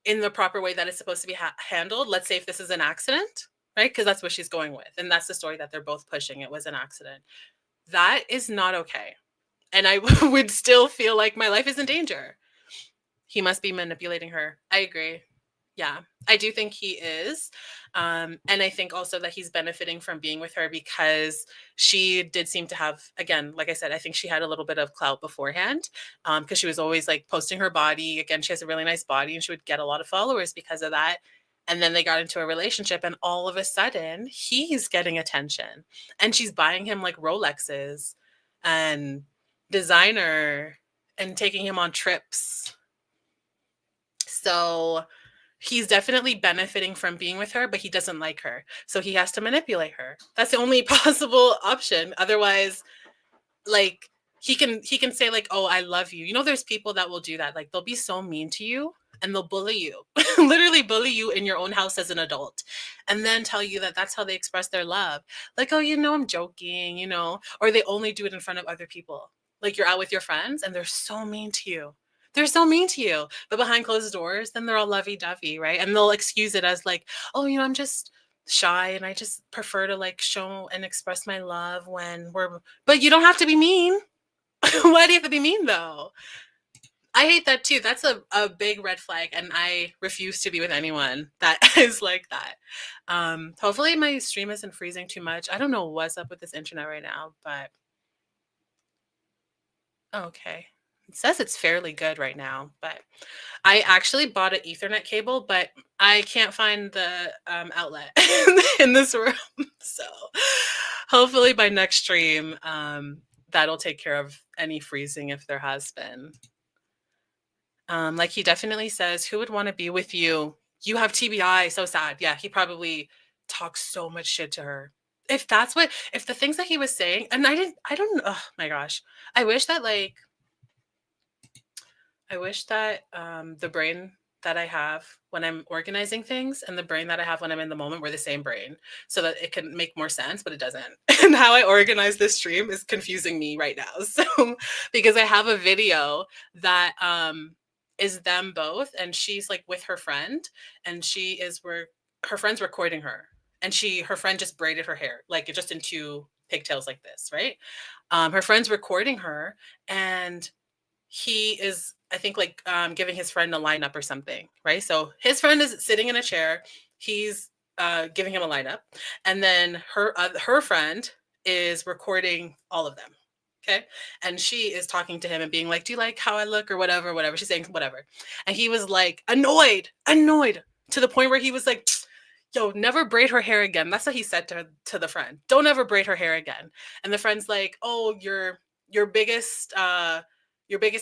in the proper way that it's supposed to be handled, let's say if this is an accident, right? Because that's what she's going with. And that's the story that they're both pushing. It was an accident. That is not okay. And I would still feel like my life is in danger. He must be manipulating her. I agree. Yeah, I do think he is. And I think also that he's benefiting from being with her because she did seem to have, again, like I said, I think she had a little bit of clout beforehand because she was always like posting her body. Again, she has a really nice body and she would get a lot of followers because of that. And then they got into a relationship and all of a sudden he's getting attention and she's buying him like Rolexes and designer and taking him on trips. So he's definitely benefiting from being with her, but he doesn't like her. So he has to manipulate her. That's the only possible option. Otherwise, like he can say like, oh, I love you. You know, there's people that will do that. Like they'll be so mean to you and they'll bully you, literally bully you in your own house as an adult, and then tell you that that's how they express their love. Like, oh, I'm joking, or they only do it in front of other people. Like you're out with your friends and they're so mean to you. They're so mean to you. But behind closed doors, then they're all lovey-dovey, right? And they'll excuse it as like, oh, I'm just shy and I just prefer to like show and express my love when but you don't have to be mean. Why do you have to be mean though? I hate that too. That's a big red flag, and I refuse to be with anyone that is like that. Hopefully my stream isn't freezing too much. I don't know what's up with this internet right now, but okay. It says it's fairly good right now, but I actually bought an Ethernet cable, but I can't find the outlet in this room. So hopefully by next stream, that'll take care of any freezing if there has been. Like he definitely says, who would want to be with you? You have TBI, so sad. Yeah, he probably talks so much shit to her. If the things that he was saying, and I don't, oh my gosh. I wish that the brain that I have when I'm organizing things and the brain that I have when I'm in the moment were the same brain, so that it can make more sense, but it doesn't. And how I organize this stream is confusing me right now. So because I have a video that is them both, and she's like with her friend, and her friend's recording her, and her friend just braided her hair, like just in two pigtails like this, right? Her friend's recording her, and he is, I think, like giving his friend a lineup or something, right? So his friend is sitting in a chair, he's giving him a lineup, and then her friend is recording all of them. Okay. And she is talking to him and being like, do you like how I look or whatever. She's saying whatever. And he was like annoyed to the point where he was like, yo, never braid her hair again. That's what he said to the friend. Don't ever braid her hair again. And the friend's like, oh, your biggest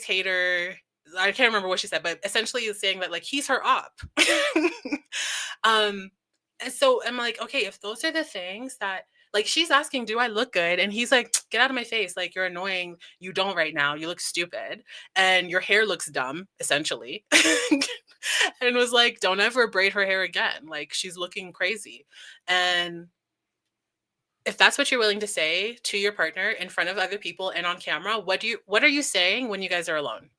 hater. I can't remember what she said, but essentially is saying that like he's her op. And so I'm like, okay, if those are the things that, like, she's asking, do I look good? And he's like, get out of my face. Like, you're annoying. You don't right now. You look stupid. And your hair looks dumb, essentially. And was like, don't ever braid her hair again. Like, she's looking crazy. And if that's what you're willing to say to your partner in front of other people and on camera, what are you saying when you guys are alone?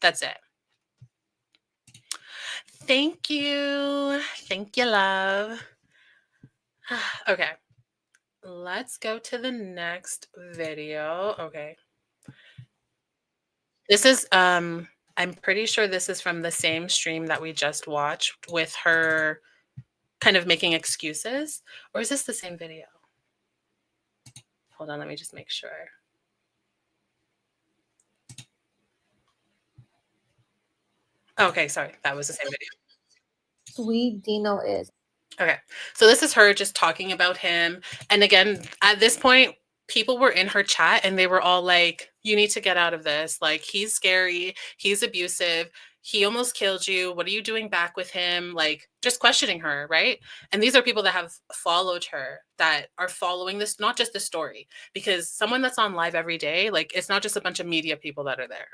That's it. Thank you. Thank you, love. Okay. Let's go to the next video. Okay. This is, I'm pretty sure this is from the same stream that we just watched with her kind of making excuses. Or is this the same video? Hold on, let me just make sure. Okay, sorry. That was the same video. Sweet Deno is. Okay. So this is her just talking about him. And again, at this point, people were in her chat and they were all like, you need to get out of this. Like, he's scary. He's abusive. He almost killed you. What are you doing back with him? Like, just questioning her, right? And these are people that have followed her, that are following this, not just the story, because someone that's on live every day, like, it's not just a bunch of media people that are there.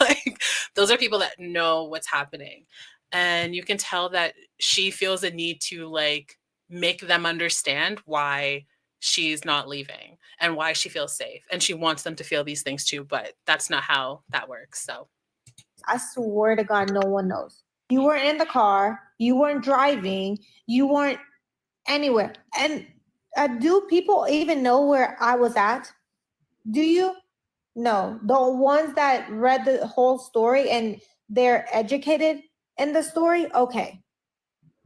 Like, those are people that know what's happening. And you can tell that she feels a need to like make them understand why she's not leaving and why she feels safe. And she wants them to feel these things too, but that's not how that works. So I swear to God, no one knows. You weren't in the car. You weren't driving. You weren't anywhere. And do people even know where I was at? Do you? No. The ones that read the whole story and they're educated in the story, okay.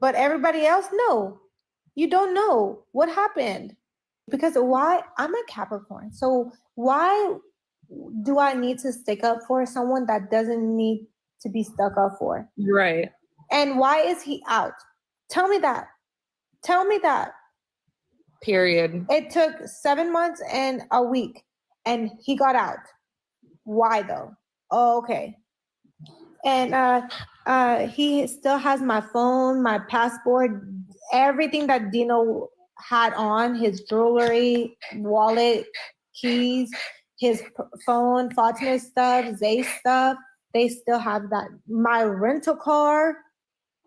But everybody else, no. You don't know what happened. Because why? I'm a Capricorn. So why do I need to stick up for someone that doesn't need to be stuck up for? Right. And why is he out? Tell me that. Tell me that. Period. It took 7 months and a week and he got out. Why though? Oh, okay. And he still has my phone, my passport, everything that Deno had on, his jewelry, wallet, keys, his phone, Fatima's stuff, Zay's stuff. they still have that my rental car.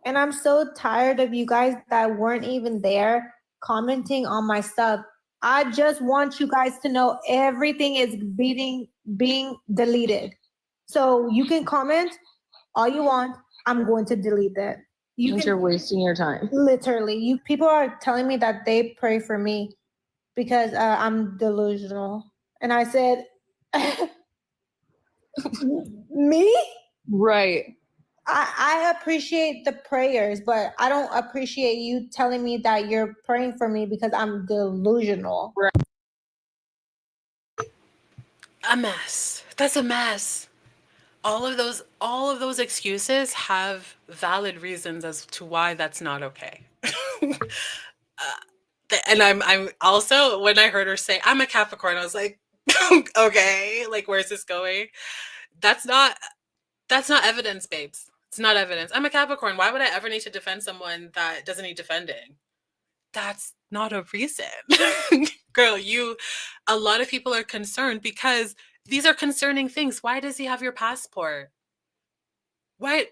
And I'm so tired of you guys that weren't even there commenting on my stuff. I just want you guys to know everything is being deleted. So you can comment all you want. I'm going to delete it. You're wasting your time. Literally, people are telling me that they pray for me because I'm delusional. And I said, me? Right. I appreciate the prayers, but I don't appreciate you telling me that you're praying for me because I'm delusional. Right. A mess. That's a mess. All of those excuses have valid reasons as to why that's not okay. And I'm also, when I heard her say I'm a Capricorn, I was like, okay, like where's this going? That's not evidence, babes. It's not evidence. I'm a Capricorn. Why would I ever need to defend someone that doesn't need defending? That's not a reason. Girl, a lot of people are concerned because these are concerning things. Why does he have your passport? Why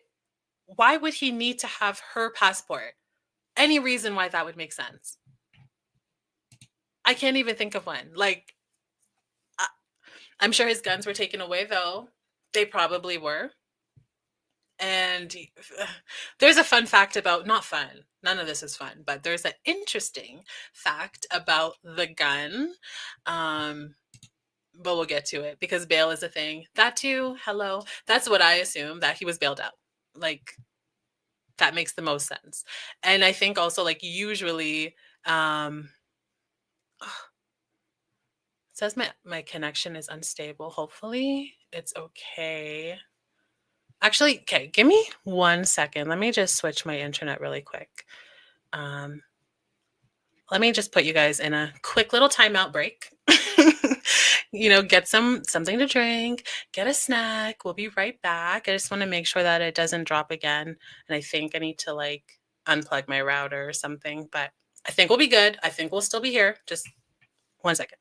would he need to have her passport? Any reason why that would make sense? I can't even think of one. Like, I'm sure his guns were taken away, though. They probably were. And there's a fun fact about, not fun, none of this is fun, but there's an interesting fact about the gun. But we'll get to it because bail is a thing. That too, hello. That's what I assume, that he was bailed out. Like, that makes the most sense. And I think also, like, usually, it says my connection is unstable. Hopefully it's okay. Actually, okay, give me 1 second. Let me just switch my internet really quick. Let me just put you guys in a quick little timeout break. Get something to drink, get a snack. We'll be right back. I just want to make sure that it doesn't drop again. And I think I need to like unplug my router or something, but I think we'll be good. I think we'll still be here. Just 1 second.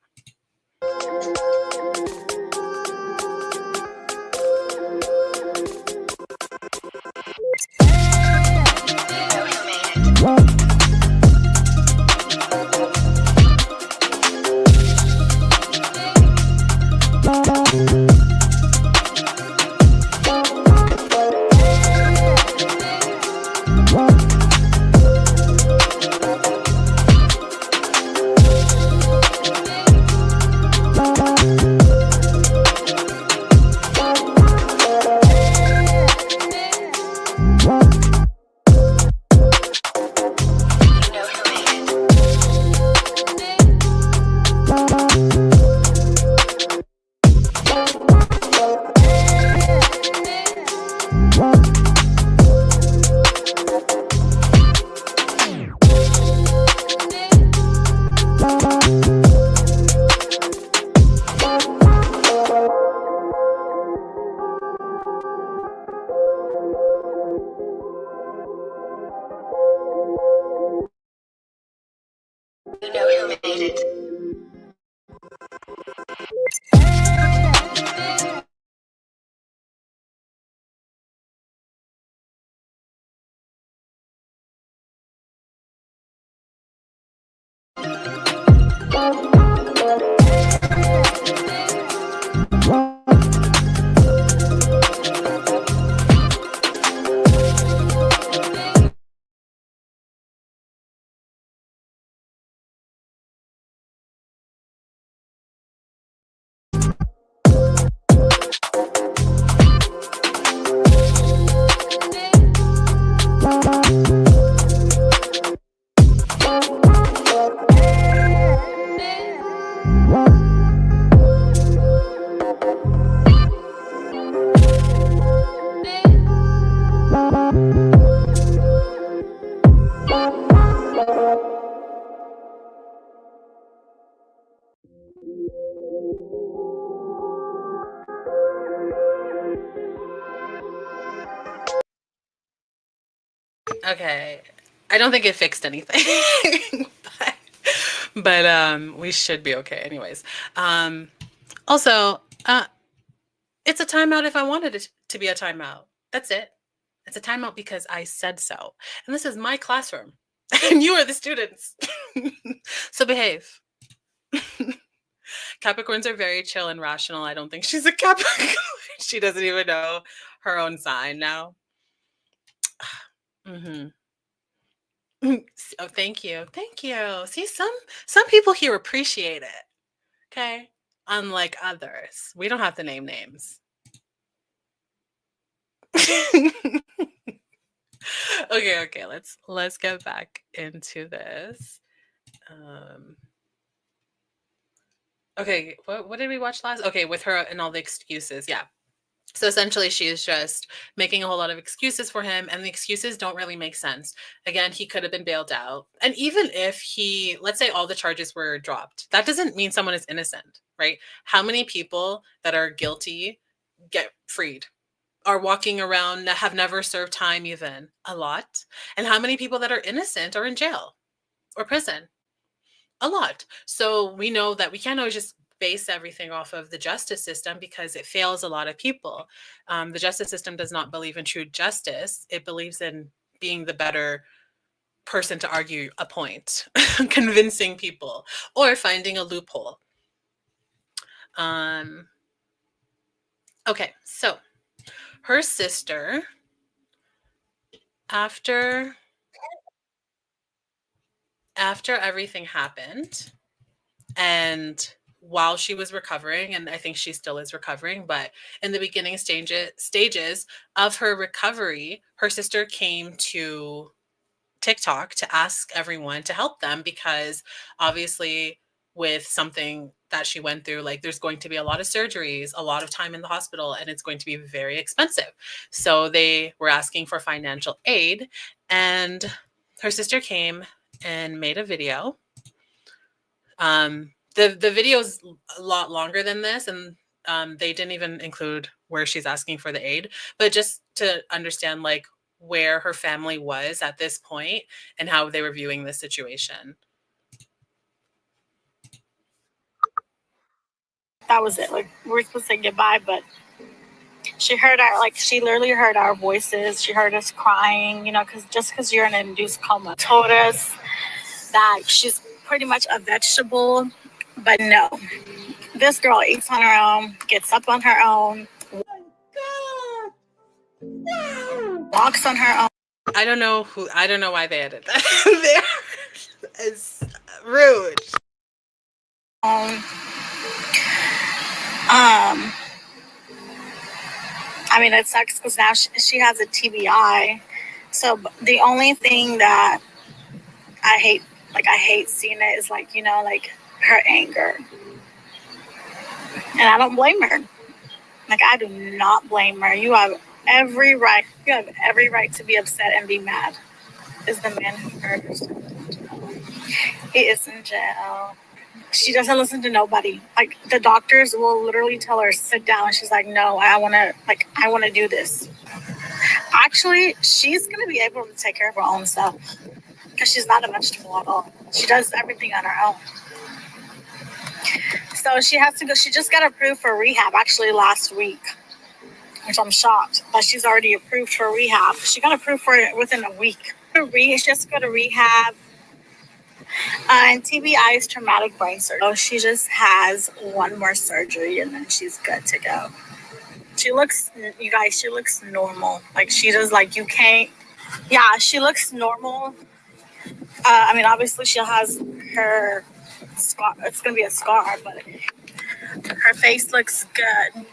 You know who made it. Okay, I don't think it fixed anything, but we should be okay anyways. Also, it's a timeout if I wanted it to be a timeout. That's it. It's a timeout because I said so. And this is my classroom. And you are the students. So behave. Capricorns are very chill and rational. I don't think she's a Capricorn. She doesn't even know her own sign now. Mm-hmm. Oh, thank you. Thank you. See, some people here appreciate it. Okay. Unlike others. We don't have to name names. Okay, let's get back into this. Okay, what did we watch last? Okay, with her and all the excuses. Yeah. So essentially, she is just making a whole lot of excuses for him, and the excuses don't really make sense. Again, he could have been bailed out. And even if let's say all the charges were dropped, that doesn't mean someone is innocent, right? How many people that are guilty get freed? Are walking around, have never served time even? A lot. And how many people that are innocent are in jail or prison? A lot. So we know that we can't always just base everything off of the justice system because it fails a lot of people. The justice system does not believe in true justice. It believes in being the better person to argue a point, convincing people, or finding a loophole. Okay, so her sister, after everything happened, and while she was recovering, and I think she still is recovering, but in the beginning stages of her recovery, her sister came to TikTok to ask everyone to help them because obviously with something that she went through, like there's going to be a lot of surgeries, a lot of time in the hospital, and it's going to be very expensive. So they were asking for financial aid, and her sister came and made a video. The video is a lot longer than this, and they didn't even include where she's asking for the aid, but just to understand like where her family was at this point and how they were viewing the situation. That was it. Like we were supposed to say goodbye, but she heard she literally heard our voices. She heard us crying, because you're in an induced coma. Told us that she's pretty much a vegetable, but no. This girl eats on her own, gets up on her own, walks on her own. I don't know why they added that there. It's rude. I mean, it sucks because now she has a TBI. So the only thing that I hate seeing it is like her anger. And I don't blame her. Like, I do not blame her. You have every right to be upset and be mad. Is the man who murders her. He is in jail. She doesn't listen to nobody. Like, the doctors will literally tell her, sit down. She's like, no, I want to do this. Actually, she's going to be able to take care of her own self because she's not a vegetable at all. She does everything on her own. So she has to go. She just got approved for rehab actually last week, which I'm shocked. But she's already approved for rehab. She got approved for it within a week. She has to go to rehab. And TBI is traumatic brain surgery. So she just has one more surgery and then she's good to go. She looks normal. Like she does, like you can't. Yeah, she looks normal. I mean, obviously she has her scar. It's gonna be a scar, but her face looks good.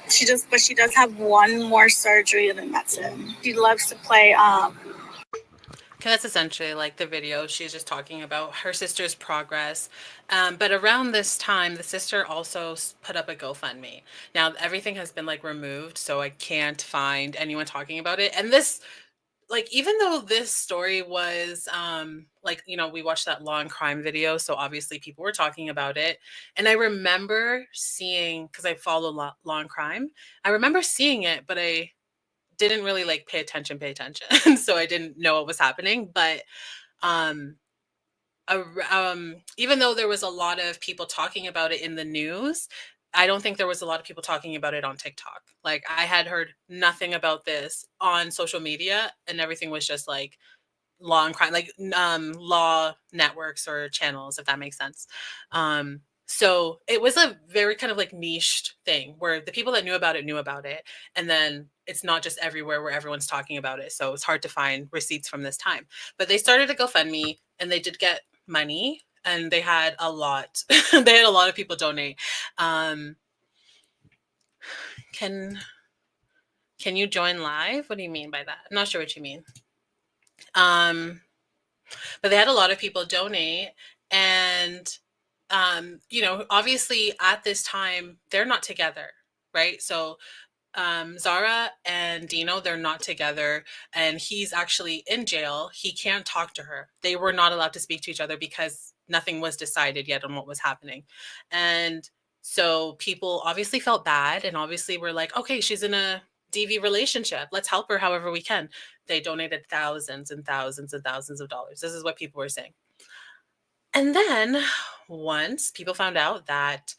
She does have one more surgery and then that's it. She loves to play. Okay, that's essentially like the video. She's just talking about her sister's progress. But around this time, the sister also put up a GoFundMe. Now everything has been like removed, so I can't find anyone talking about it. And this, like, even though this story was we watched that law and crime video, so obviously people were talking about it. And I remember seeing, because I follow law and crime, I remember seeing it, but I didn't really like pay attention. So I didn't know what was happening. But even though there was a lot of people talking about it in the news, I don't think there was a lot of people talking about it on TikTok. Like I had heard nothing about this on social media, and everything was just like law and crime, like law networks or channels, if that makes sense. So it was a very kind of like niched thing where the people that knew about it, and then it's not just everywhere where everyone's talking about it. So it's hard to find receipts from this time. But they started a GoFundMe, and they did get money, and they had a lot. They had a lot of people donate. Can you join live? What do you mean by that? I'm not sure what you mean. But they had a lot of people donate, and you know, obviously at this time they're not together, right? So Zahra and Deno, they're not together, and he's actually in jail. He can't talk to her. They were not allowed to speak to each other because nothing was decided yet on what was happening. And so people obviously felt bad, and obviously were like, okay, she's in a DV relationship. Let's help her however we can. They donated thousands and thousands and thousands of dollars. This is what people were saying. And then once people found out that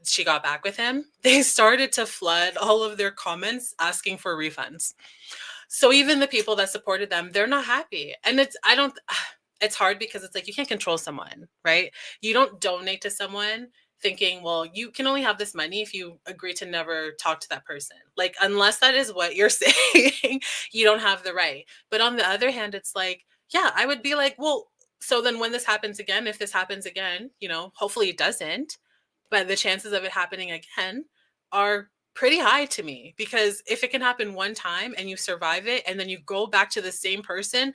she got back with him, they started to flood all of their comments asking for refunds. So even the people that supported them, they're not happy. And it's hard because it's like you can't control someone, right? You don't donate to someone thinking, well, you can only have this money if you agree to never talk to that person. Like, unless that is what you're saying, you don't have the right. But on the other hand, it's like, yeah, I would be like, well, so then when this happens again, if this happens again, you know, hopefully it doesn't, but the chances of it happening again are pretty high to me, because if it can happen one time and you survive it and then you go back to the same person,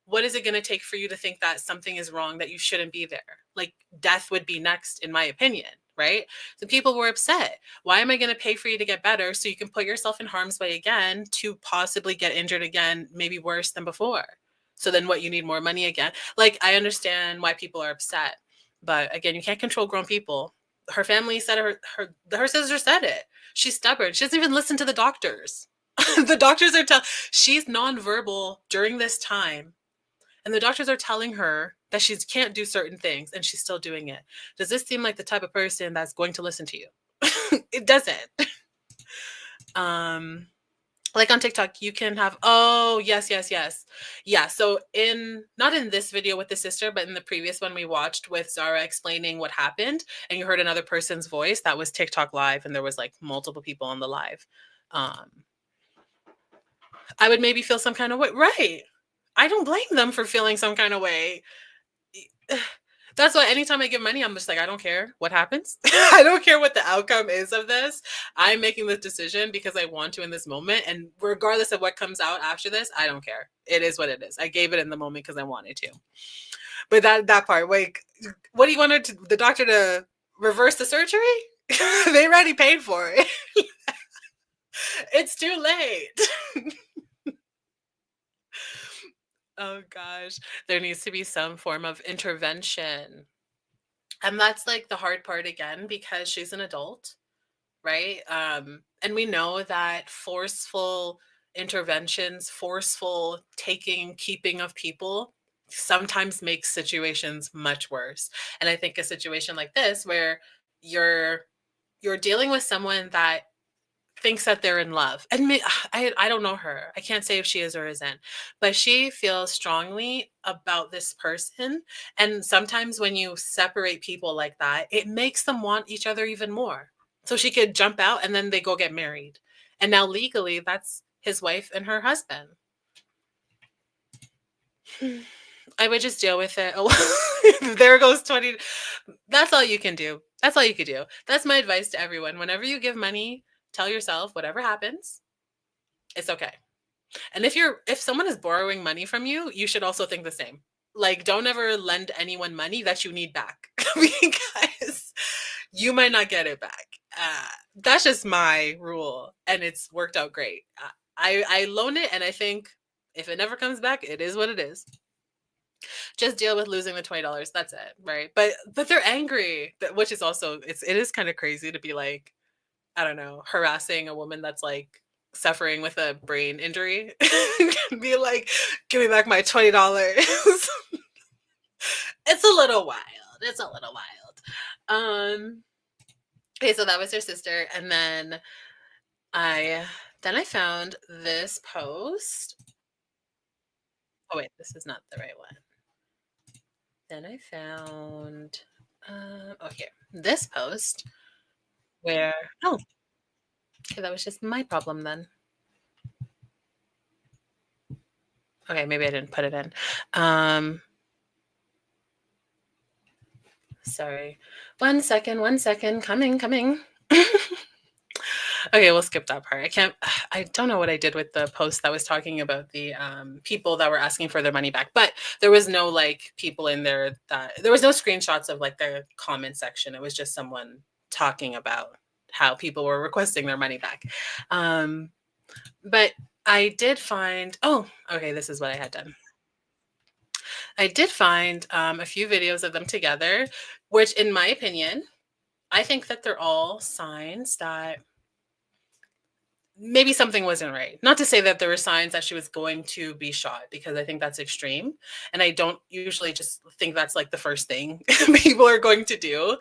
what is it going to take for you to think that something is wrong, that you shouldn't be there? Like, death would be next, in my opinion, right? So people were upset. Why am I going to pay for you to get better so you can put yourself in harm's way again to possibly get injured again, maybe worse than before? So then what, you need more money again? Like, I understand why people are upset, but again, you can't control grown people. Her family said, her sister said it. She's stubborn. She doesn't even listen to the doctors. The doctors are she's nonverbal during this time, and the doctors are telling her that she can't do certain things, and she's still doing it. Does this seem like the type of person that's going to listen to you? It doesn't. Like on TikTok, you can have, oh, yes. Yeah, so not in this video with the sister, but in the previous one we watched with Zahra explaining what happened, and you heard another person's voice, that was TikTok live, and there was like multiple people on the live. I would maybe feel some kind of way, right? I don't blame them for feeling some kind of way. That's why anytime I give money, I'm just like, I don't care what happens. I don't care what the outcome is of this. I'm making this decision because I want to in this moment. And regardless of what comes out after this, I don't care. It is what it is. I gave it in the moment because I wanted to. But that part, like, what do you want the doctor to reverse the surgery? They already paid for it. It's too late. Oh gosh, there needs to be some form of intervention. And that's like the hard part again, because she's an adult, right? And we know that forceful interventions, forceful keeping of people sometimes makes situations much worse. And I think a situation like this, where you're dealing with someone that thinks that they're in love. And I don't know her. I can't say if she is or isn't, but she feels strongly about this person. And sometimes when you separate people like that, it makes them want each other even more. So she could jump out and then they go get married. And now legally, that's his wife and her husband. I would just deal with it. Oh, there goes 20. That's all you can do. That's all you could do. That's my advice to everyone. Whenever you give money, tell yourself, whatever happens, it's okay. And if someone is borrowing money from you, you should also think the same. Like, don't ever lend anyone money that you need back, because you might not get it back. That's just my rule, and it's worked out great. I loan it, and I think if it never comes back, it is what it is. Just deal with losing the $20. That's it, right? But they're angry, which is also, it is kind of crazy to be like, I don't know, harassing a woman that's like suffering with a brain injury. Be like, give me back my $20. It's a little wild. Okay, so that was her sister, and then I found this post. Oh wait, this is not the right one. Then I found here, this post where okay, that was just my problem then. Okay, maybe I didn't put it in. Sorry. 1 second. Coming. Okay, we'll skip that part. I don't know what I did with the post that was talking about the people that were asking for their money back, but there was no like people in there there was no screenshots of like the comment section. It was just someone talking about how people were requesting their money back. But I did find, okay, this is what I had done. I did find a few videos of them together, which in my opinion, I think that they're all signs that maybe something wasn't right. Not to say that there were signs that she was going to be shot, because I think that's extreme. And I don't usually just think that's like the first thing people are going to do.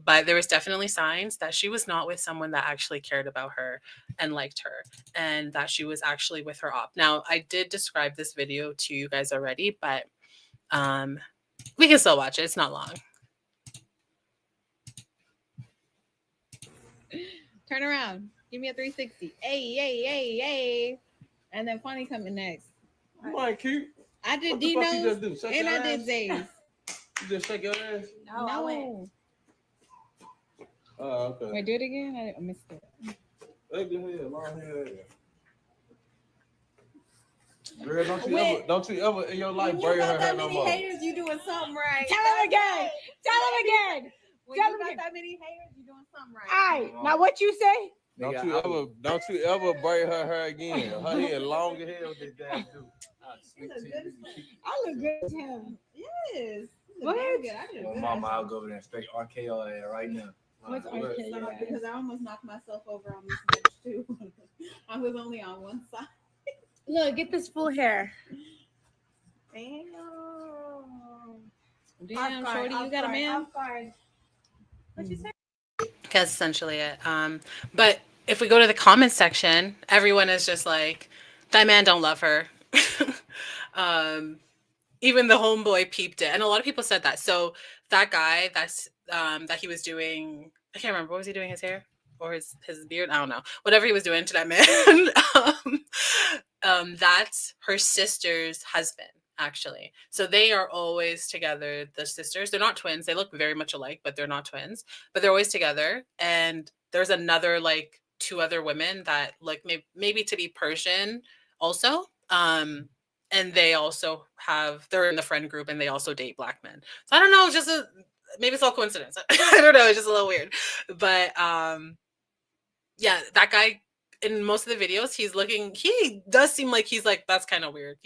But there was definitely signs that she was not with someone that actually cared about her and liked her, and that she was actually with her op. Now, I did describe this video to you guys already, but we can still watch it. It's not long. Turn around. Give me a 360. Hey. And then Funny coming next. Come on, cute. I did What the fuck you Deno's just do? Shake and your I did ass? Zay's. You just shake your ass? No, I went. Oh, okay. Wait, do it again? I missed it. Hey, go ahead. Long hair. Girl, don't you ever in your life When braid you her got hair that no many more. haters, you doing something right. Tell him again. When you got that many haters, you doing something right. All right. Now what you say? Don't you ever braid her hair again. Her hair long as hell with this damn dude. I look good as him. Yes. Go ahead. Mama, I'll go over there and straight RKO that right now. What's What? RKO? Because I almost knocked myself over on this bench too. I was only on one side. Look, get this full hair. Damn, Shorty, you got a man? What you say? That's essentially it. But if we go to the comments section, everyone is just like, that man don't love her. Even the homeboy peeped it, and a lot of people said that. So that guy that he was doing, I can't remember, what was he doing, his hair or his beard? I don't know. Whatever he was doing to that man, that's her sister's husband, actually. So they are always together, the sisters. They're not twins. They look very much alike, but they're not twins. But they're always together. And there's another, like, 2 other women that look maybe to be Persian also. And they also they're in the friend group, and they also date black men. So I don't know, maybe it's all coincidence. I don't know, it's just a little weird. But yeah, that guy in most of the videos, he does seem like he's like, that's kind of weird,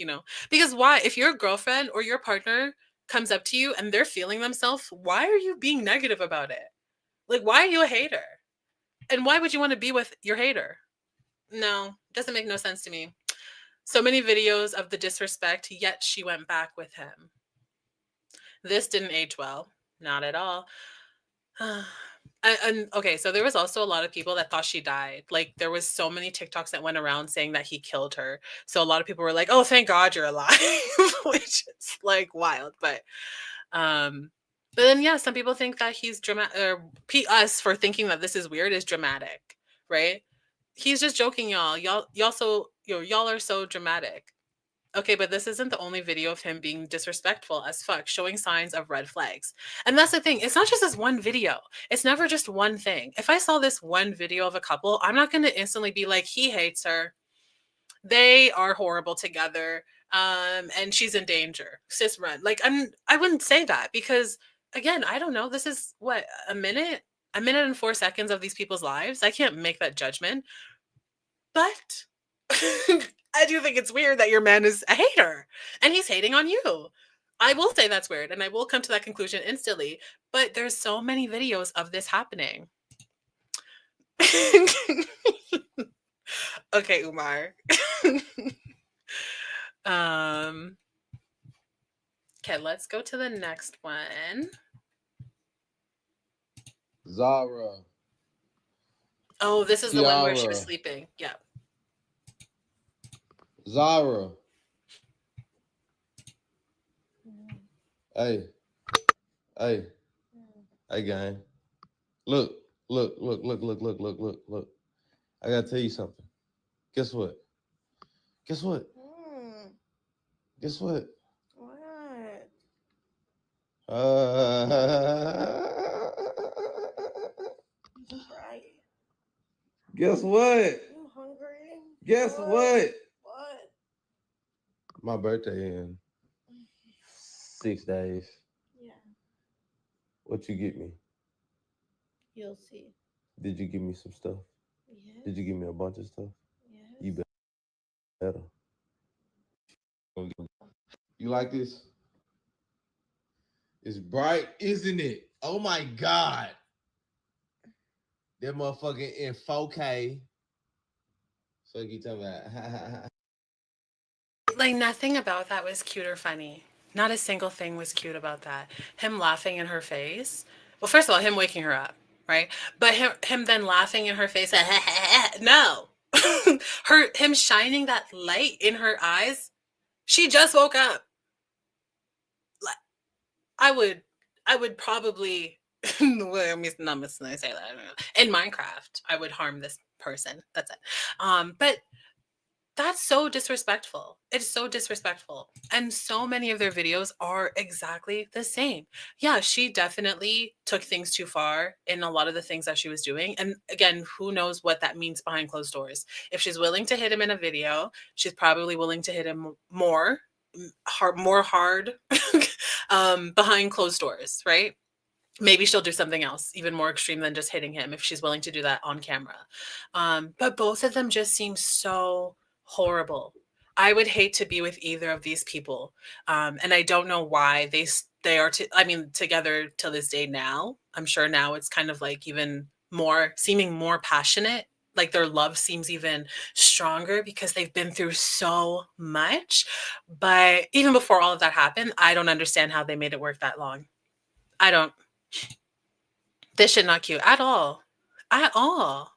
because why, if your girlfriend or your partner comes up to you and they're feeling themselves, why are you being negative about it? Like, why are you a hater? And why would you want to be with your hater? No, doesn't make no sense to me. So many videos of the disrespect, yet she went back with him. This didn't age well. Not at all. And okay, so there was also a lot of people that thought she died. Like, there was so many TikToks that went around saying that he killed her. So a lot of people were like, oh, thank God you're alive, which is like wild. But then, yeah, some people think that he's dramatic, or us for thinking that this is weird is dramatic, right? He's just joking, y'all. Y'all are so dramatic. Okay, but this isn't the only video of him being disrespectful as fuck, showing signs of red flags. And that's the thing. It's not just this one video. It's never just one thing. If I saw this one video of a couple, I'm not going to instantly be like, he hates her. They are horrible together. And she's in danger. Sis, run. Like, I wouldn't say that, because again, I don't know. This is what, a minute and 4 seconds of these people's lives. I can't make that judgment. But I do think it's weird that your man is a hater and he's hating on you. I will say that's weird, and I will come to that conclusion instantly. But there's so many videos of this happening. Okay, Umar. Okay, let's go to the next one. Zahra, Oh, this is the one where she was Tiara. sleeping. Yeah. Zahra. Hey. Hey. Hey, gang. Look. I gotta tell you something. Guess what? Guess what? Guess what? What? Right. Guess what? You hungry? Guess what? What? My birthday in 6 days. Yeah, What you get me? you'll see. Did you give me some stuff? Yes. Did you give me a bunch of stuff? Yes. You better. You like this? It's bright, isn't it? Oh my God. That motherfucker in 4K. So you talking about Like, nothing about that was cute or funny. Not a single thing was cute about that. Him laughing in her face. Well, first of all, him waking her up, right? But him then laughing in her face. No. Him shining that light in her eyes. She just woke up. I would probably well, I mean, not necessarily say that. I don't know. In Minecraft, I would harm this person. That's it. But that's so disrespectful. It's so disrespectful. And so many of their videos are exactly the same. Yeah, she definitely took things too far in a lot of the things that she was doing. And again, who knows what that means behind closed doors. If she's willing to hit him in a video, she's probably willing to hit him more hard behind closed doors, right? Maybe she'll do something else even more extreme than just hitting him if she's willing to do that on camera. But both of them just seem so horrible. I would hate to be with either of these people. And I don't know why they are together till this day now. I'm sure now it's kind of like even more seeming more passionate. Like their love seems even stronger because they've been through so much. But even before all of that happened, I don't understand how they made it work that long. I don't. This shit not cute at all. At all.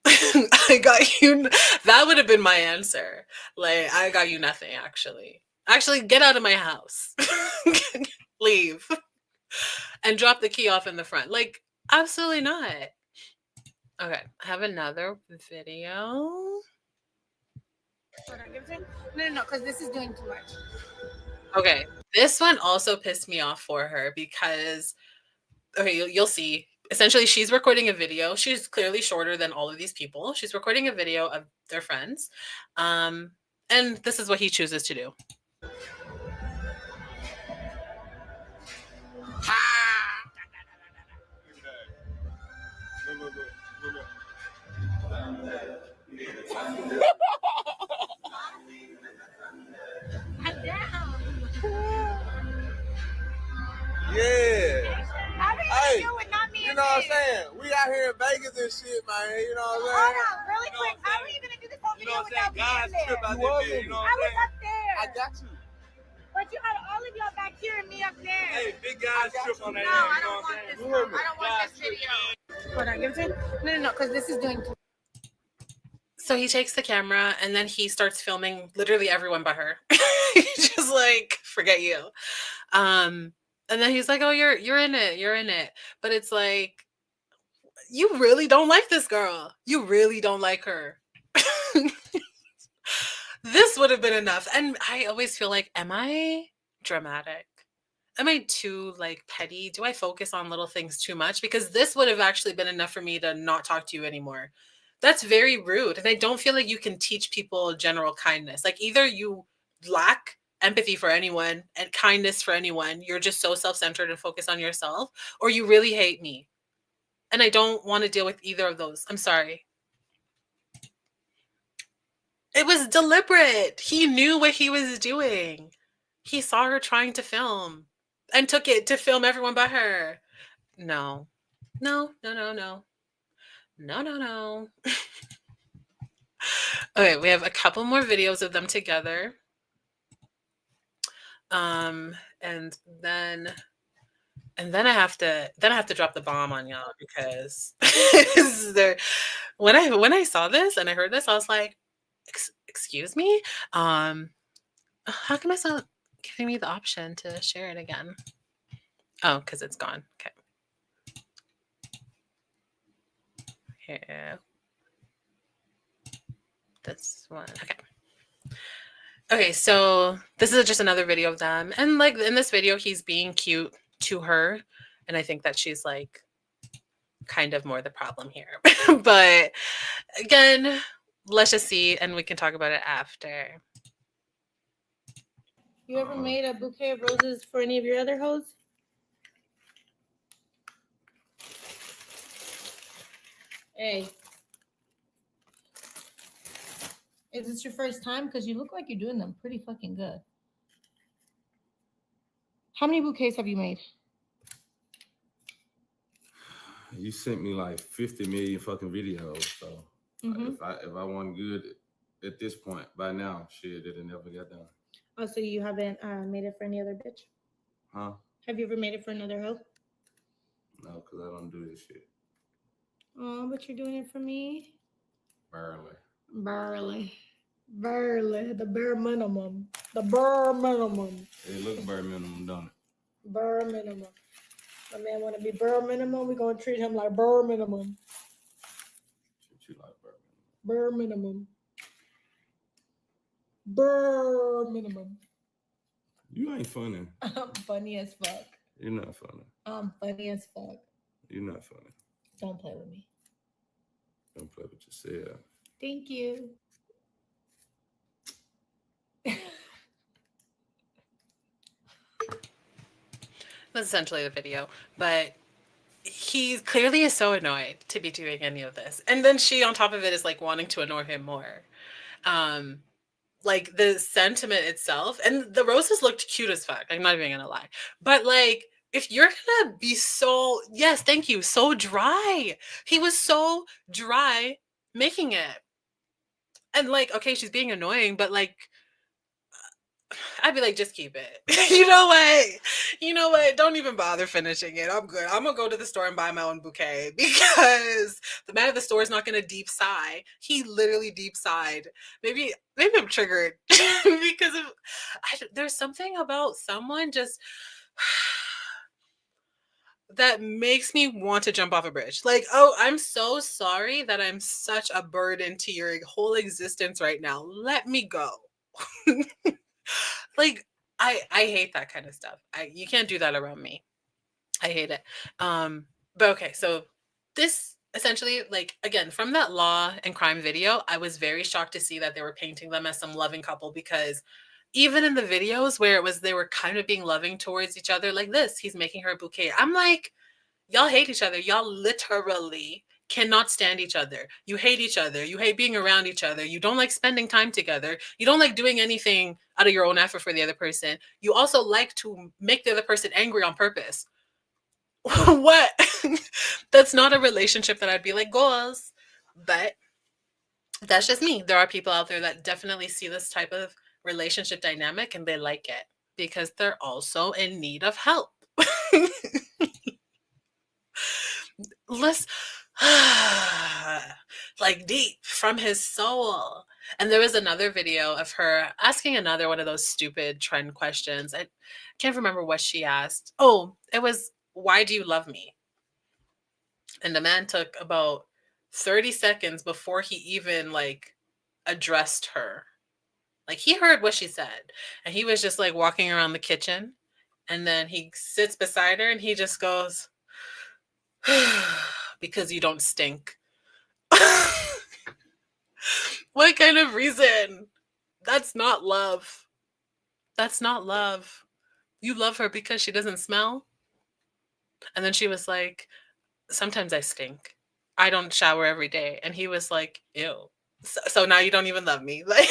I got you. That would have been my answer. Like, I got you nothing, actually. Actually, get out of my house. Leave. And drop the key off in the front. Like, absolutely not. Okay, I have another video. No, because this is doing too much. Okay, this one also pissed me off for her because, okay, you'll see. Essentially, she's recording a video. She's clearly shorter than all of these people. She's recording a video of their friends. And this is what he chooses to do. Yeah. Hey, You know what I'm saying? We out here in Vegas and shit, man. You know what I'm saying? Hold on, really quick. How are you gonna do this whole video without me in there? Out there, you know I was up there. I got you. But you had all of y'all back here and me up there. Hey, big guys trip on that. No, I don't want this. I don't want this video. Hold on, give it to me. No, because this is doing too. So he takes the camera and then he starts filming literally everyone but her. Just like, forget you. And then he's like, "Oh, you're in it." But it's like, you really don't like this girl. You really don't like her. This would have been enough. And I always feel like, am I dramatic? Am I too like petty? Do I focus on little things too much? Because this would have actually been enough for me to not talk to you anymore. That's very rude. And I don't feel like you can teach people general kindness. Like either you lack empathy for anyone and kindness for anyone, you're just so self-centered and focused on yourself, or you really hate me. And I don't want to deal with either of those. I'm sorry. It was deliberate. He knew what he was doing. He saw her trying to film and took it to film everyone but her. No. No. Okay, we have a couple more videos of them together. And then And then I have to drop the bomb on y'all because there when I saw this and I heard this, I was like, excuse me? How come it's not giving me the option to share it again? Oh, because it's gone. Okay. Here. This one. Okay. Okay, so this is just another video of them. And like in this video, he's being cute to her. And I think that she's like kind of more the problem here. But again, let's just see and we can talk about it after. You ever made a bouquet of roses for any of your other hoes? Hey. Is this your first time? Because you look like you're doing them pretty fucking good. How many bouquets have you made? You sent me like 50 million fucking videos. So if I wasn't good at this point by now, shit, it never got done. Oh, so you haven't made it for any other bitch? Huh? Have you ever made it for another hoe? No, because I don't do this shit. Oh, but you're doing it for me? Barely. Barely. The bare minimum. The bare minimum. It look bare minimum, don't it? Bare minimum. My man want to be bare minimum. We're going to treat him like bare minimum. Treat you like bare Bare minimum. minimum. Bare minimum. You ain't funny. I'm funny as fuck. You're not funny. I'm funny as fuck. You're not funny. Don't play with me. Don't play with yourself. Thank you. That's essentially the video. But he clearly is so annoyed to be doing any of this. And then she, on top of it, is like wanting to annoy him more. Like the sentiment itself, and the roses looked cute as fuck. I'm not even gonna lie. But like, if you're gonna be so, yes, thank you, so dry. He was so dry making it. And like, okay, she's being annoying, but like, I'd be like, just keep it. You know what? You know what? Don't even bother finishing it. I'm good. I'm gonna go to the store and buy my own bouquet because the man at the store is not gonna deep sigh. He literally deep sighed. Maybe I'm triggered because there's something about someone just that makes me want to jump off a bridge. Like, oh, I'm so sorry that I'm such a burden to your whole existence right now. Let me go. Like, I hate that kind of stuff. You can't do that around me. I hate it. But okay, so this essentially, like, again, from that law and crime video, I was very shocked to see that they were painting them as some loving couple, because even in the videos where they were kind of being loving towards each other, like this, he's making her a bouquet. I'm like, y'all hate each other. Y'all literally cannot stand each other. You hate each other. You hate being around each other. You don't like spending time together. You don't like doing anything out of your own effort for the other person. You also like to make the other person angry on purpose. What? That's not a relationship that I'd be like, goals. But that's just me. There are people out there that definitely see this type of relationship dynamic and they like it because they're also in need of help. Let's like deep from his soul. And there was another video of her asking another one of those stupid trend questions. I can't remember what she asked. Oh, it was, why do you love me? And the man took about 30 seconds before he even like addressed her. Like, he heard what she said and he was just like walking around the kitchen, and then he sits beside her and he just goes, because you don't stink. What kind of reason? That's not love. That's not love. You love her because she doesn't smell? And then she was like, sometimes I stink. I don't shower every day. And he was like, ew. So now you don't even love me. Like,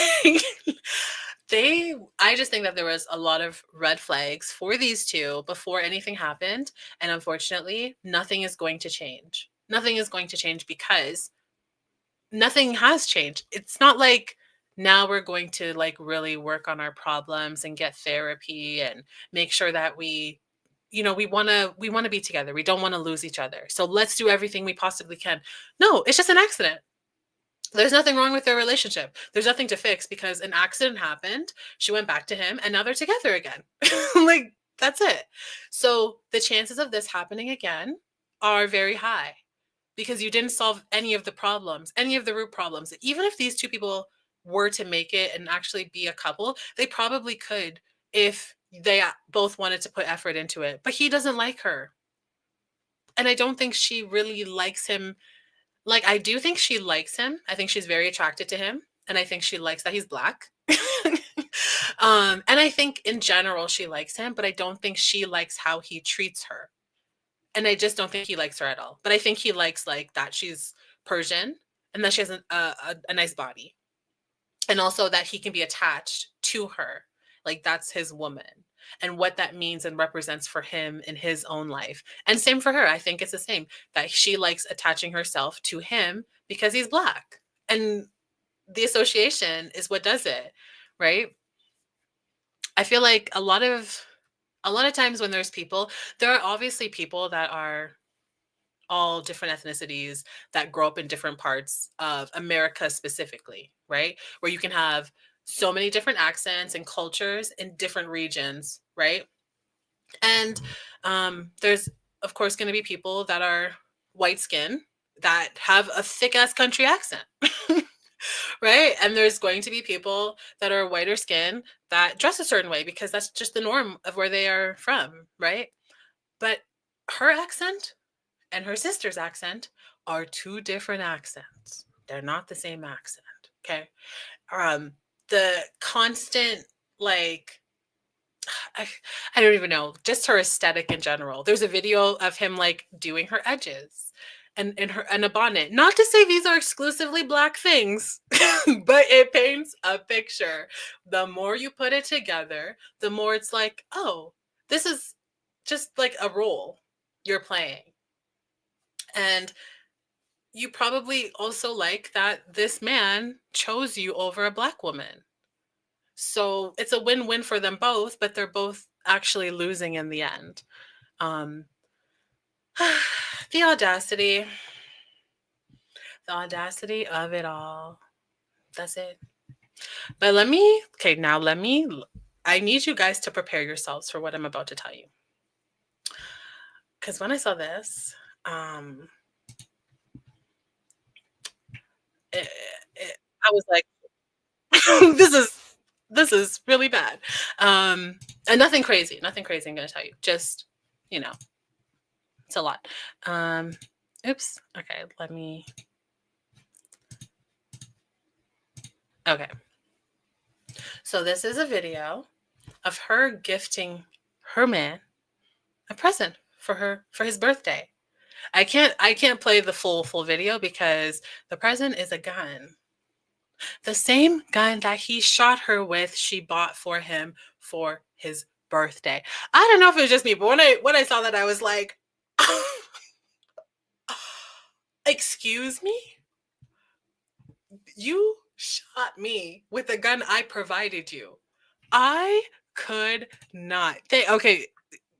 I just think that there was a lot of red flags for these two before anything happened. And unfortunately, nothing is going to change. Nothing is going to change because nothing has changed. It's not like now we're going to like really work on our problems and get therapy and make sure that we you know, we want to be together. We don't want to lose each other. So let's do everything we possibly can. No, it's just an accident. There's nothing wrong with their relationship. There's nothing to fix because an accident happened. She went back to him and now they're together again. Like, that's it. So the chances of this happening again are very high because you didn't solve any of the problems, any of the root problems. Even if these two people were to make it and actually be a couple, they probably could if they both wanted to put effort into it. But he doesn't like her. And I don't think she really likes him. Like, I do think she likes him. I think she's very attracted to him. And I think she likes that he's black. And I think in general she likes him, but I don't think she likes how he treats her. And I just don't think he likes her at all. But I think he likes like that she's Persian and that she has a nice body. And also that he can be attached to her. Like, that's his woman and what that means and represents for him in his own life. And same for her. I think it's the same, that she likes attaching herself to him because he's black. And the association is what does it, right? I feel like a lot of times when there's people, there are obviously people that are all different ethnicities that grow up in different parts of America specifically, right? Where you can have so many different accents and cultures in different regions, right? And there's, of course, going to be people that are white skin that have a thick ass country accent, right? And there's going to be people that are whiter skin that dress a certain way because that's just the norm of where they are from, right? But her accent and her sister's accent are two different accents. They're not the same accent. Okay. The constant, like, I don't even know, just her aesthetic in general. There's a video of him like doing her edges and in her and a bonnet. Not to say these are exclusively black things, but it paints a picture. The more you put it together, the more it's like, oh, this is just like a role you're playing. And you probably also like that this man chose you over a black woman. So it's a win-win for them both, but they're both actually losing in the end. The audacity of it all. That's it. But I need you guys to prepare yourselves for what I'm about to tell you. Because when I saw this, I was like, this is really bad. And nothing crazy I'm going to tell you. Just, you know, it's a lot. Oops. Okay, okay. So this is a video of her gifting her man a present for his birthday. I can't play the full video because the present is a gun. The same gun that he shot her with, she bought for him for his birthday. I don't know if it was just me, but when I saw that, I was like, excuse me? You shot me with the gun I provided you. I could not. Okay,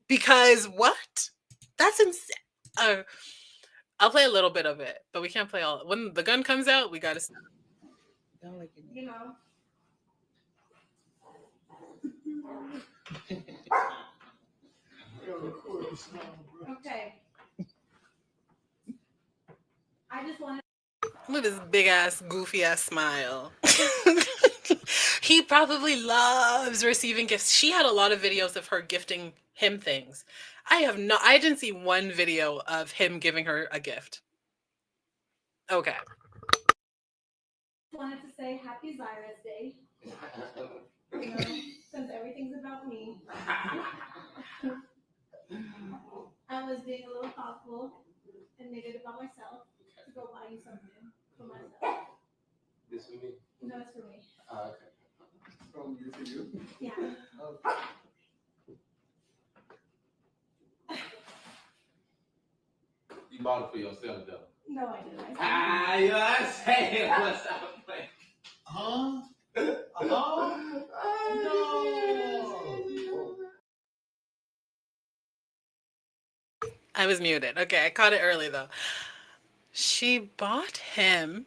because what? That's insane. I'll play a little bit of it, but we can't play all. When the gun comes out, we gotta stop. You know. Okay. I just want to. Look at this big ass, goofy ass smile. He probably loves receiving gifts. She had a lot of videos of her gifting him things. I didn't see one video of him giving her a gift. Okay. Wanted to say happy Zahra's Day. You know, since everything's about me. I was being a little thoughtful and made it about myself to go buy you something for myself. This for me? No, it's for me. Okay. From you to you? Yeah. Okay. You bought it for yourself, though. No, I didn't. You know what I'm saying? What's up? Huh? No. I was muted. Okay, I caught it early though. She bought him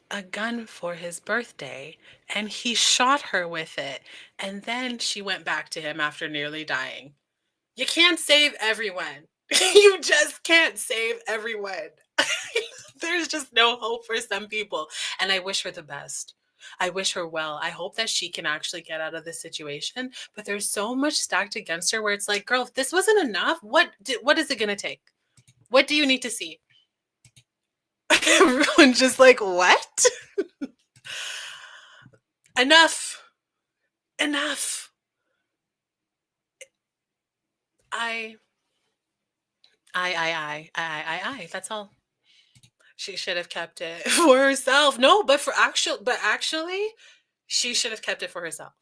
a gun for his birthday and he shot her with it. And then she went back to him after nearly dying. You can't save everyone. You just can't save everyone. There's just no hope for some people. And I wish her the best. I wish her well. I hope that she can actually get out of this situation. But there's so much stacked against her where it's like, girl, if this wasn't enough, what is it going to take? What do you need to see? Everyone's just like, what? Enough. Enough. I. That's all. She should have kept it for herself. No, but actually, she should have kept it for herself.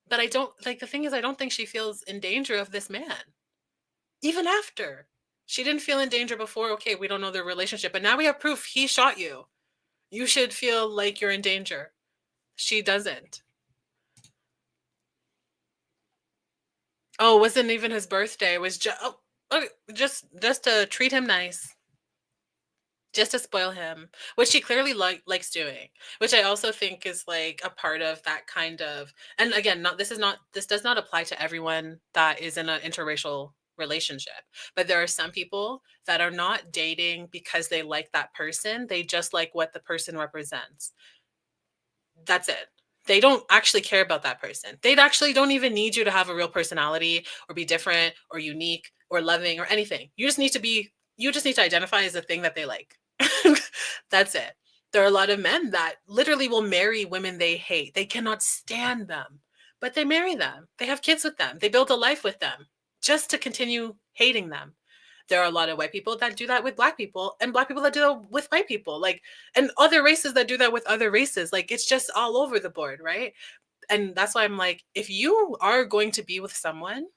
But I don't like the thing is I don't think she feels in danger of this man. Even after. She didn't feel in danger before. Okay, we don't know their relationship, but now we have proof he shot you. You should feel like you're in danger. She doesn't. Oh, it wasn't even his birthday. It was just to treat him nice. Just to spoil him, which she clearly likes doing, which I also think is like a part of that kind of, and again, this does not apply to everyone that is in an interracial relationship, but there are some people that are not dating because they like that person. They just like what the person represents. That's it. They don't actually care about that person. They actually don't even need you to have a real personality or be different or unique or loving or anything. You just need to identify as the thing that they like. That's it. There are a lot of men that literally will marry women they hate. They cannot stand them, but they marry them. They have kids with them. They build a life with them just to continue hating them. There are a lot of white people that do that with black people and black people that do that with white people, like, and other races that do that with other races. Like, it's just all over the board, right? And that's why I'm like, if you are going to be with someone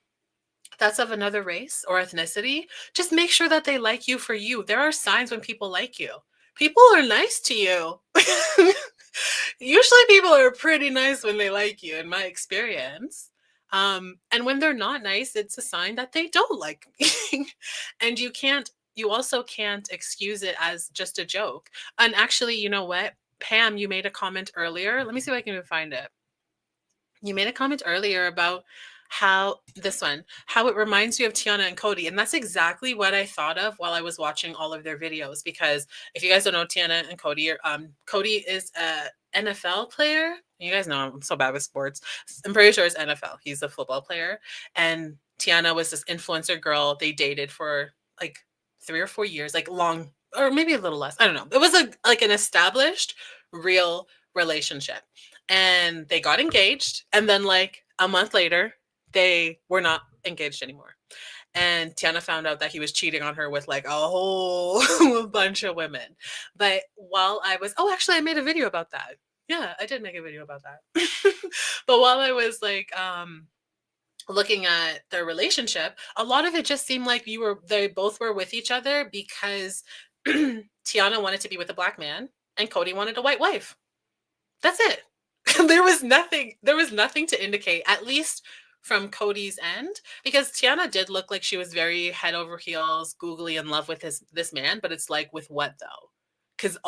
that's of another race or ethnicity, just make sure that they like you for you. There are signs when people like you. People are nice to you. Usually people are pretty nice when they like you, in my experience. And when they're not nice, it's a sign that they don't like me. And you also can't excuse it as just a joke. And actually, you know what? Pam, you made a comment earlier. Let me see if I can even find it. You made a comment earlier about how it reminds you of Tiana and Cody. And that's exactly what I thought of while I was watching all of their videos. Because if you guys don't know, Tiana and Cody Cody is a NFL player. You guys know I'm so bad with sports. I'm pretty sure it's NFL. He's a football player. And Tiana was this influencer girl. They dated for like 3 or 4 years, like long, or maybe a little less. I don't know. It was like an established, real relationship. And they got engaged. And then like a month later, they were not engaged anymore. And Tiana found out that he was cheating on her with like a whole bunch of women. But while I was, actually, I made a video about that. Yeah, I did make a video about that. But while I was like, looking at their relationship, a lot of it just seemed like they both were with each other because Tiana wanted to be with a black man and Cody wanted a white wife. That's it. There was nothing to indicate, at least from Cody's end, because Tiana did look like she was very head over heels, googly in love with this man, but it's like, with what though? Because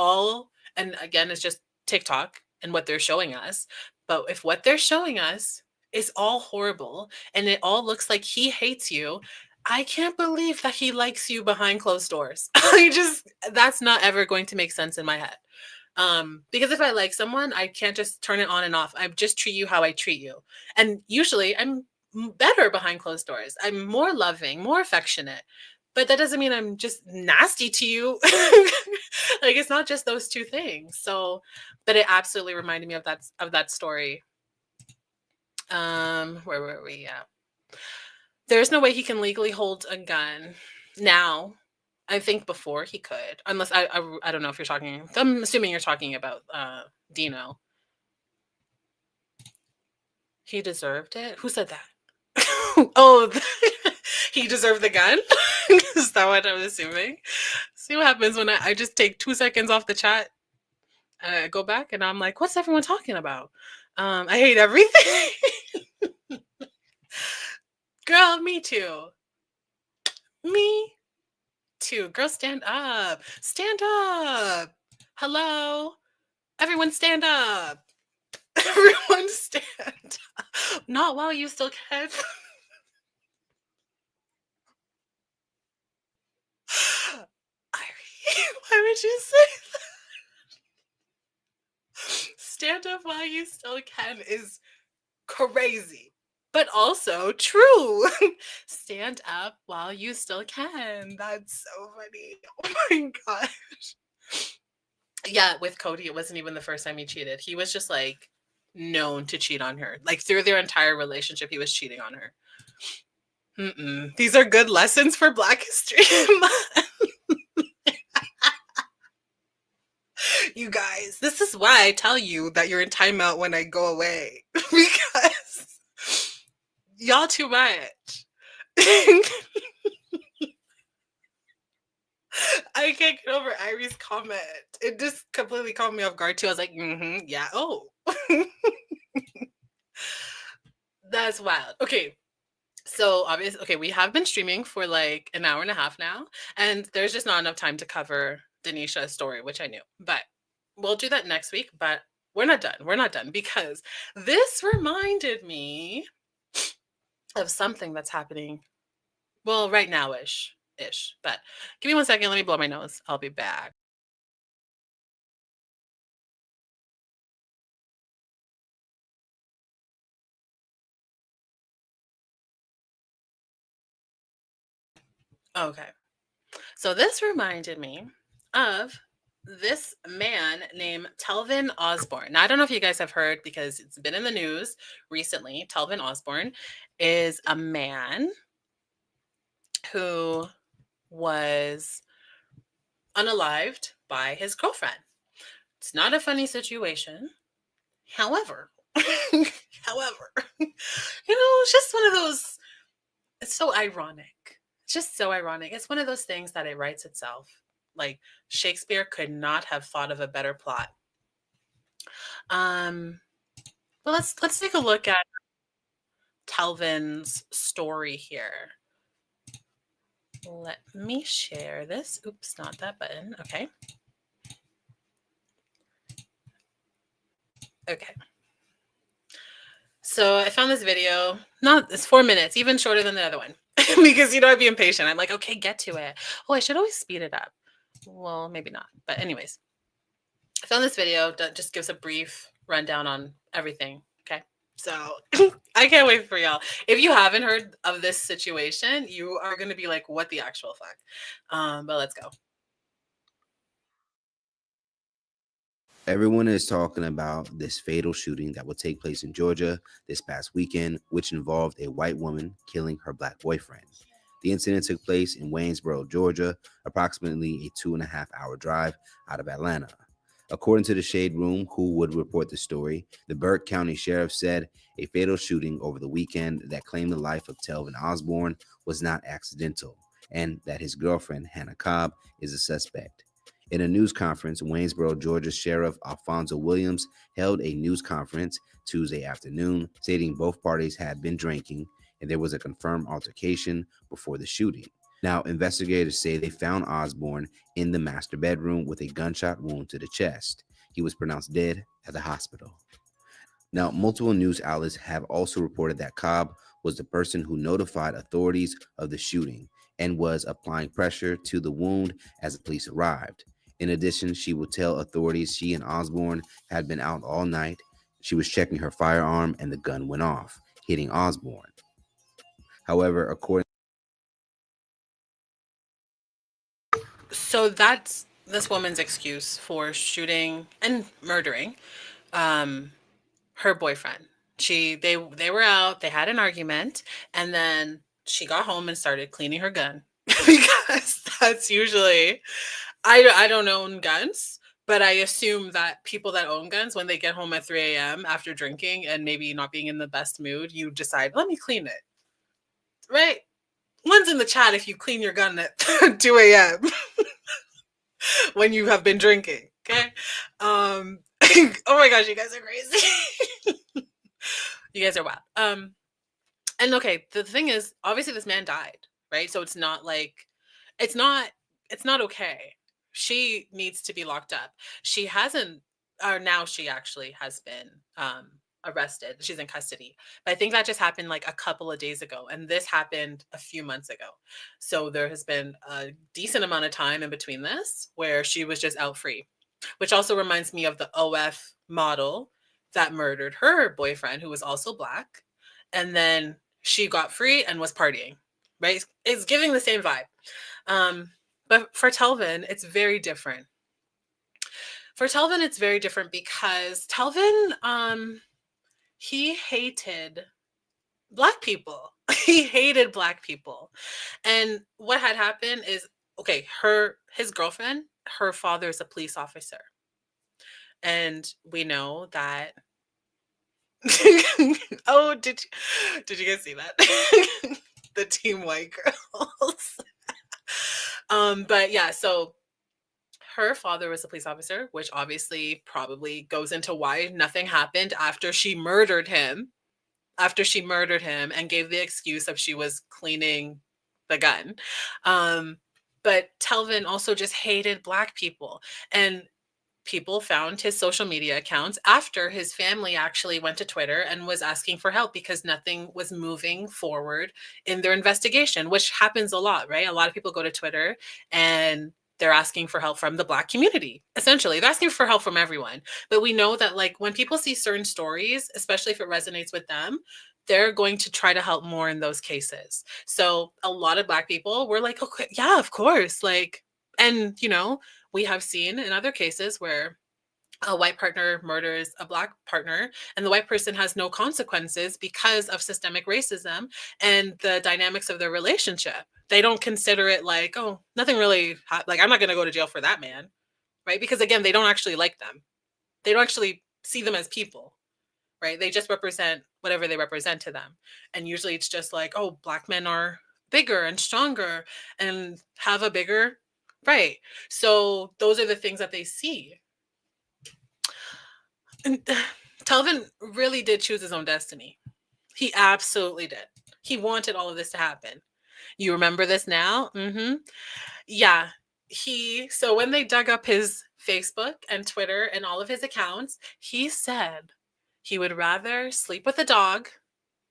and again, it's just TikTok and what they're showing us. But if what they're showing us is all horrible and it all looks like he hates you, I can't believe that he likes you behind closed doors. That's not ever going to make sense in my head. Because if I like someone, I can't just turn it on and off. I just treat you how I treat you. And usually I'm better behind closed doors. I'm more loving, more affectionate. But that doesn't mean I'm just nasty to you. Like, it's not just those two things. So, but it absolutely reminded me of that story. Where were we at? There's no way he can legally hold a gun now. I think before he could, unless I don't know if you're talking. I'm assuming you're talking about Deno. He deserved it. Who said that? Oh, he deserved the gun. Is that what I'm assuming? See what happens when I just take 2 seconds off the chat and I go back and I'm like, what's everyone talking about? I hate everything. Girl, me too. Me too. Girl, stand up. Stand up. Hello? Everyone stand up. Everyone stand up. Not while you still can. Why would you say that? Stand up while you still can is crazy, but also true. Stand up while you still can. That's so funny. Oh my gosh. Yeah, with Cody, it wasn't even the first time he cheated. He was just like known to cheat on her. Like through their entire relationship, he was cheating on her. These are good lessons for Black History Month. You guys, this is why I tell you that you're in timeout when I go away. Because y'all too much. I can't get over Irie's comment. It just completely caught me off guard too. I was like, yeah, oh. That's wild. Okay. So obviously, okay, we have been streaming for like an hour and a half now, and there's just not enough time to cover Denisha's story, which I knew. But we'll do that next week. But we're not done. We're not done because this reminded me of something that's happening. Well, right now ish. But give me 1 second. Let me blow my nose. I'll be back. Okay. So this reminded me of this man named Telvin Osborne. Now, I don't know if you guys have heard because it's been in the news recently. Telvin Osborne is a man who was unalived by his girlfriend. It's not a funny situation. However, it's just one of those, it's so ironic. It's just so ironic. It's one of those things that it writes itself. Like Shakespeare could not have thought of a better plot. But let's take a look at Telvin's story here. Let me share this. Oops, not that button. Okay. Okay. So I found this video. It's 4 minutes, even shorter than the other one. Because I'd be impatient. I'm like, okay, get to it. Oh, I should always speed it up. Well, maybe not. But anyways, I found this video that just gives a brief rundown on everything. Okay. So I can't wait for y'all. If you haven't heard of this situation, you are going to be like, what the actual fuck? But let's go. Everyone is talking about this fatal shooting that will take place in Georgia this past weekend, which involved a white woman killing her black boyfriend. The incident took place in Waynesboro, Georgia, approximately a 2.5-hour drive out of Atlanta. According to the Shade Room, who would report the story, the Burke County Sheriff said a fatal shooting over the weekend that claimed the life of Telvin Osborne was not accidental, and that his girlfriend, Hannah Cobb, is a suspect. In a news conference, Waynesboro, Georgia Sheriff Alfonso Williams held a news conference Tuesday afternoon, stating both parties had been drinking and there was a confirmed altercation before the shooting. Now, investigators say they found Osborne in the master bedroom with a gunshot wound to the chest. He was pronounced dead at the hospital. Now, multiple news outlets have also reported that Cobb was the person who notified authorities of the shooting and was applying pressure to the wound as the police arrived. In addition, she would tell authorities she and Osborne had been out all night. She was checking her firearm and the gun went off, hitting Osborne. However, according So that's this woman's excuse for shooting and murdering her boyfriend. They were out, they had an argument, and then she got home and started cleaning her gun. Because that's usually, I don't own guns, but I assume that people that own guns, when they get home at 3 a.m. after drinking and maybe not being in the best mood, you decide, let me clean it. Right? One's in the chat if you clean your gun at 2 a.m. when you have been drinking. Okay. Oh my gosh, you guys are crazy. You guys are wild. And okay, the thing is, obviously this man died. right? So it's not like it's not okay. She needs to be locked up. She hasn't, or now she actually has been arrested. She's in custody. But I think that just happened like a couple of days ago, and this happened a few months ago. So there has been a decent amount of time in between this where she was just out free, which also reminds me of the OF model that murdered her boyfriend, who was also Black, and then she got free and was partying, right? It's giving the same vibe. But for Telvin, it's very different. For Telvin, it's very different because Telvin, he hated Black people. He hated Black people. And what had happened is, okay, his girlfriend, her father is a police officer. And we know that oh, did you guys see that? The Team White Girls. But yeah, so her father was a police officer, which obviously probably goes into why nothing happened after she murdered him. And gave the excuse of she was cleaning the gun. But Telvin also just hated Black people. And people found his social media accounts after his family actually went to Twitter and was asking for help because nothing was moving forward in their investigation, which happens a lot, right? A lot of people go to Twitter and they're asking for help from the Black community. Essentially, they're asking for help from everyone. But we know that like when people see certain stories, especially if it resonates with them, they're going to try to help more in those cases. So a lot of Black people were like, okay, yeah, of course. Like, and you know, we have seen in other cases where a white partner murders a Black partner and the white person has no consequences because of systemic racism and the dynamics of their relationship. They don't consider it like, oh, nothing really, like, I'm not going to go to jail for that man, right? Because again, they don't actually like them. They don't actually see them as people, right? They just represent whatever they represent to them. And usually it's just like, oh, Black men are bigger and stronger and have a bigger, right? So those are the things that they see. And Telvin really did choose his own destiny. He absolutely did. He wanted all of this to happen. You remember this now? Mm-hmm. Yeah. So when they dug up his Facebook and Twitter and all of his accounts, he said he would rather sleep with a dog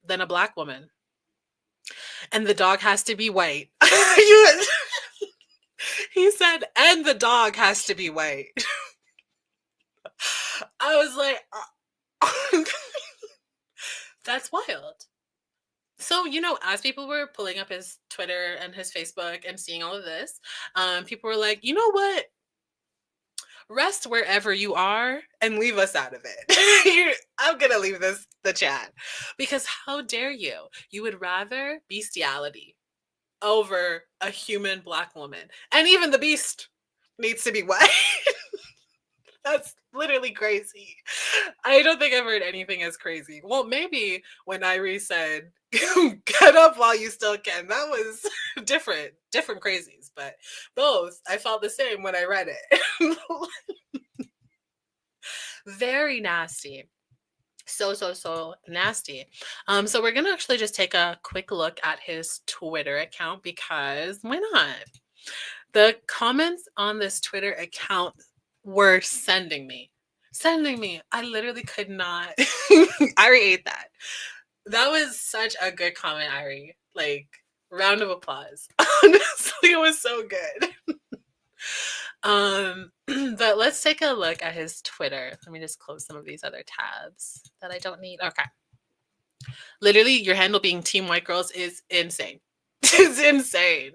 than a Black woman. And the dog has to be white. He said, and the dog has to be white. I was like, that's wild. So, you know, as people were pulling up his Twitter and his Facebook and seeing all of this, people were like, you know what? Rest wherever you are and leave us out of it. I'm going to leave the chat. Because how dare you? You would rather bestiality over a human Black woman. And even the beast needs to be white. That's literally crazy. I don't think I've heard anything as crazy. Well, maybe when Irie said, get up while you still can. That was different crazies, but both, I felt the same when I read it. Very nasty. So nasty. So we're gonna actually just take a quick look at his Twitter account because why not? The comments on this Twitter account were sending me. I literally could not. Irie ate that. That was such a good comment, Irie. Like, round of applause. Honestly, it was so good. But let's take a look at his Twitter. Let me just close some of these other tabs that I don't need. Okay. Literally, your handle being Team White Girls is insane. It's insane.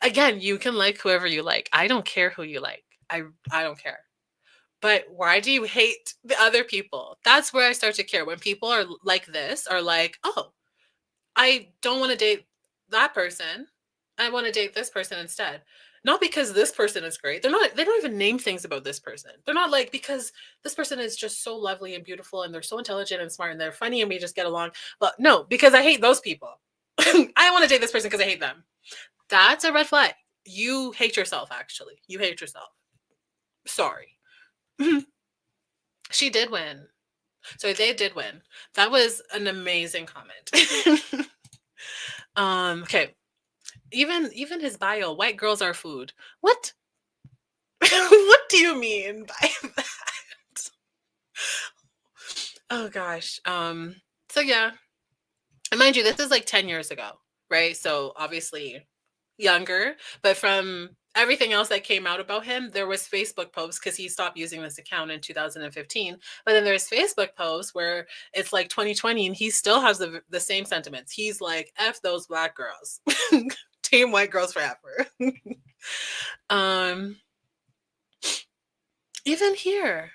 Again, you can like whoever you like. I don't care who you like. I don't care. But why do you hate the other people? That's where I start to care. When people are like this, are like, oh, I don't want to date that person. I want to date this person instead. Not because this person is great. They don't even name things about this person. They're not like, because this person is just so lovely and beautiful and they're so intelligent and smart and they're funny and we just get along. But no, because I hate those people. I want to date this person because I hate them. That's a red flag. You hate yourself, actually. You hate yourself. Sorry. She did win. So they did win. That was an amazing comment. Okay. Even his bio, white girls are food. What? What do you mean by that? Oh gosh. So yeah. And mind you, this is like 10 years ago, right? So obviously younger, but from everything else that came out about him, there was Facebook posts because he stopped using this account in 2015. But then there's Facebook posts where it's like 2020 and he still has the same sentiments. He's like, F those black girls. Team white girls forever. um Even here,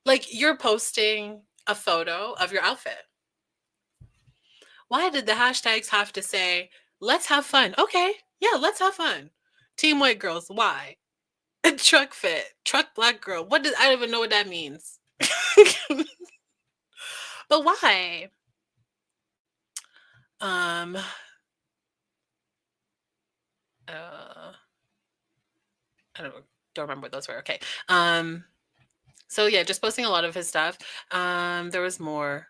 like you're posting a photo of your outfit. Why did the hashtags have to say, let's have fun? Okay, yeah, let's have fun. Team white girls, why? Truck fit, truck black girl. What does I don't even know what that means. But why? Um I don't remember what those were. Okay. So yeah, just posting a lot of his stuff. There was more.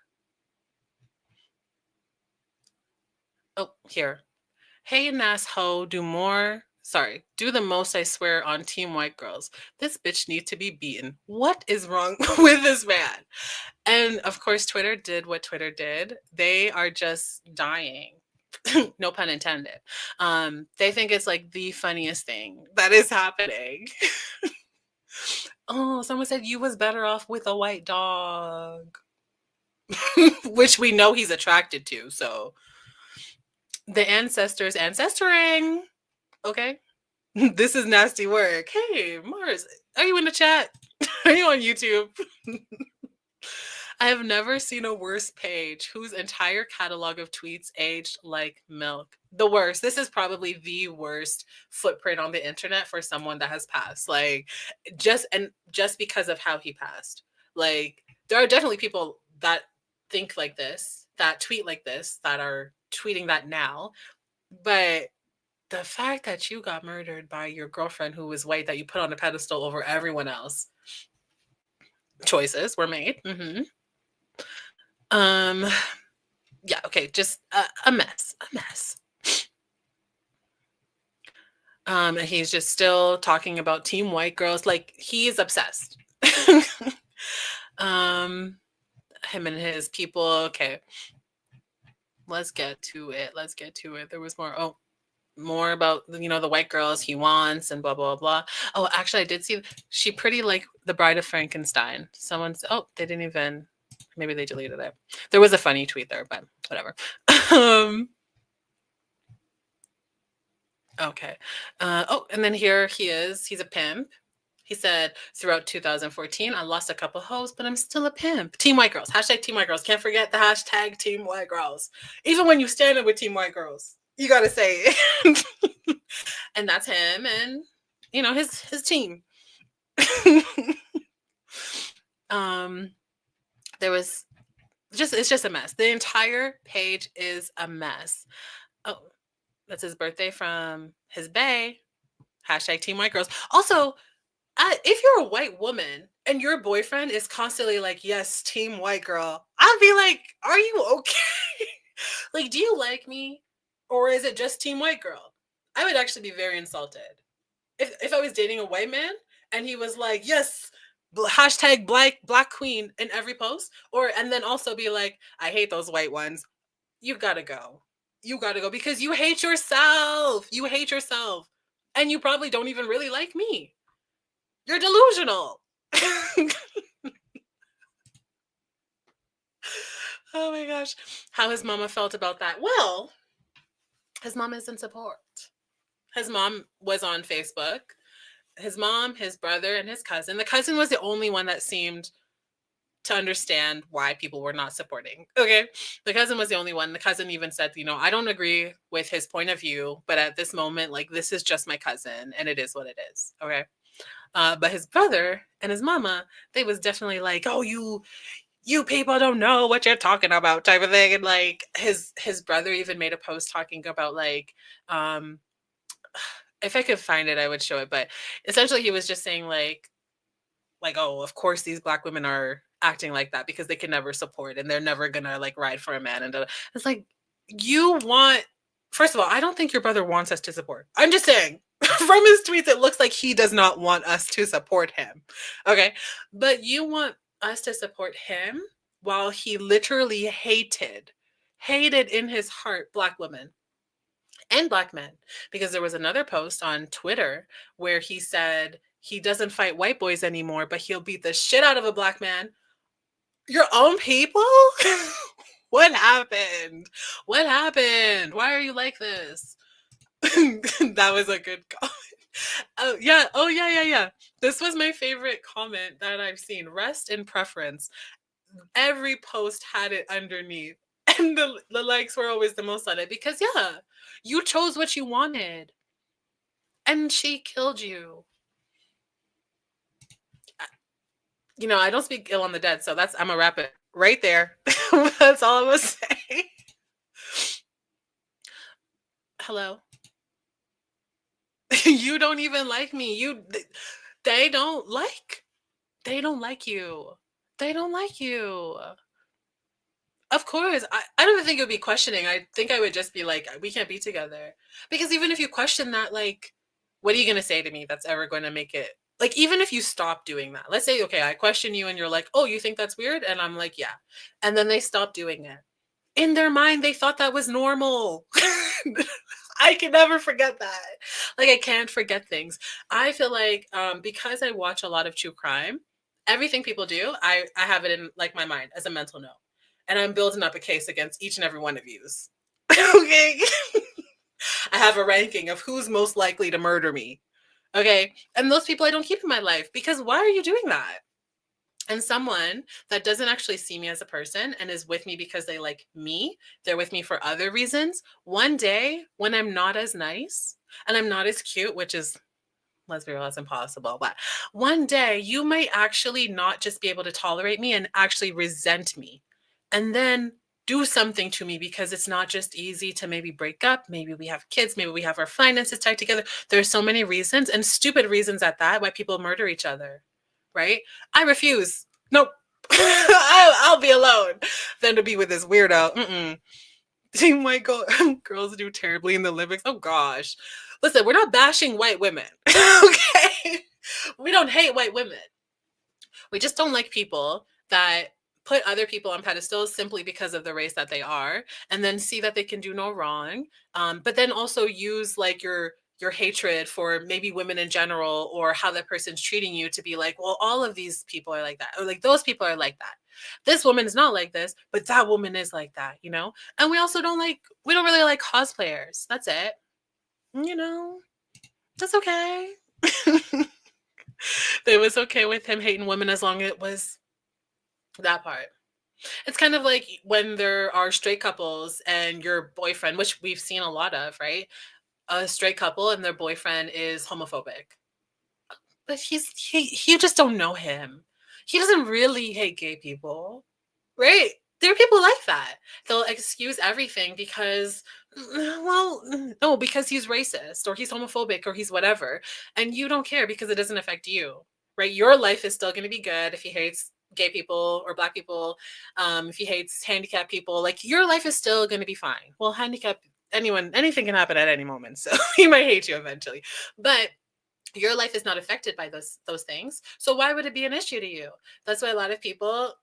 Oh, here. Hey, Nas ho, do the most, I swear, on Team White Girls. This bitch needs to be beaten. What is wrong with this man? And of course, Twitter did what Twitter did. They are just dying. No pun intended. They think it's like the funniest thing that is happening. Oh, someone said you was better off with a white dog. Which we know he's attracted to, so the ancestors ancestoring. Okay. This is nasty work. Hey, Mars, are you in the chat? Are you on YouTube? I have never seen a worse page whose entire catalog of tweets aged like milk. The worst. This is probably the worst footprint on the internet for someone that has passed. Like, just because of how he passed. Like, there are definitely people that think like this, that tweet like this, that are tweeting that now. But the fact that you got murdered by your girlfriend who was white that you put on a pedestal over everyone else, choices were made. Yeah, okay, just a mess. And he's just still talking about Team White Girls, like he's obsessed. Him and his people. Okay, let's get to it. There was more about the white girls he wants and blah blah blah. Oh, actually, I did see she pretty like the Bride of Frankenstein. They didn't even, maybe they deleted it. There was a funny tweet there, but whatever. Okay. And then here he is. He's a pimp. He said, throughout 2014, I lost a couple hoes, but I'm still a pimp. Team White Girls. Hashtag Team White Girls. Can't forget the hashtag Team White Girls. Even when you stand up with Team White Girls, you got to say it. And that's him and, his team. It's just a mess. The entire page is a mess. Oh, that's his birthday from his bae. Hashtag Team White Girls. Also, if you're a white woman and your boyfriend is constantly like, yes, Team White Girl, I'd be like, are you okay? Like, do you like me? Or is it just Team White Girl? I would actually be very insulted. If I was dating a white man and he was like, yes, hashtag black queen in every post, and then also be like, I hate those white ones. You gotta go. Because you hate yourself. And you probably don't even really like me. You're delusional. Oh my gosh. How his mama felt about that? Well, his mom is in support. His mom was on Facebook. His mom, his brother, and his cousin. The cousin was the only one that seemed to understand why people were not supporting. Okay. The cousin was the only one. The cousin even said, I don't agree with his point of view, but at this moment, like, this is just my cousin and it is what it is. Okay. But his brother and his mama, they was definitely like, oh, you people don't know what you're talking about type of thing. And like his brother even made a post talking about like, if I could find it, I would show it. But essentially he was just saying like, oh, of course these black women are acting like that because they can never support and they're never gonna like ride for a man. And it's like, you want First of all, I don't think your brother wants us to support. I'm just saying, from his tweets, it looks like he does not want us to support him. Okay. But you want us to support him while he literally hated in his heart Black women and Black men. Because there was another post on Twitter where he said he doesn't fight white boys anymore, but he'll beat the shit out of a Black man. Your own people? What happened? What happened? Why are you like this? That was a good comment. Oh yeah. Oh yeah. This was my favorite comment that I've seen. Rest in preference. Every post had it underneath. And the likes were always the most on it because yeah, you chose what you wanted. And she killed you. You know, I don't speak ill on the dead, so I'm gonna wrap it right there. That's all I'm gonna say. Hello. You don't even like me. They don't like you. They don't like you. Of course. I don't even think it would be questioning. I think I would just be like, we can't be together. Because even if you question that, like, what are you going to say to me that's ever going to make it? Like, even if you stop doing that, let's say, okay, I question you and you're like, oh, you think that's weird? And I'm like, yeah. And then they stop doing it. In their mind, they thought that was normal. I can never forget that. Like, I can't forget things. I feel like because I watch a lot of true crime, everything people do, I have it in like my mind as a mental note. And I'm building up a case against each and every one of yous. Okay? I have a ranking of who's most likely to murder me. Okay? And those people I don't keep in my life because why are you doing that? And someone that doesn't actually see me as a person and is with me because they like me, they're with me for other reasons. One day when I'm not as nice and I'm not as cute, which is, let's be real, that's impossible. But one day you might actually not just be able to tolerate me and actually resent me and then do something to me because it's not just easy to maybe break up. Maybe we have kids. Maybe we have our finances tied together. There's so many reasons and stupid reasons at that why people murder each other. Right? I refuse. Nope. I'll be alone than to be with this weirdo. Mm-mm. My girls do terribly in the Olympics. Oh gosh. Listen, we're not bashing white women. Okay? We don't hate white women. We just don't like people that put other people on pedestals simply because of the race that they are and then see that they can do no wrong. But then also use like your hatred for maybe women in general or how that person's treating you to be like, well, all of these people are like that, or like those people are like that. This woman is not like this, but that woman is like that, you know? And we also we don't really like cosplayers. That's it. You know, that's okay. It was okay with him hating women as long as it was that part. It's kind of like when there are straight couples and your boyfriend, which we've seen a lot of, right? A straight couple and their boyfriend is homophobic. But you just don't know him. He doesn't really hate gay people, right? There are people like that. They'll excuse everything because, well, no, because he's racist or he's homophobic or he's whatever. And you don't care because it doesn't affect you, right? Your life is still going to be good if he hates gay people or Black people, if he hates handicapped people, like your life is still going to be fine. Well, anything can happen at any moment. So he might hate you eventually. But your life is not affected by those things. So why would it be an issue to you? That's why a lot of people,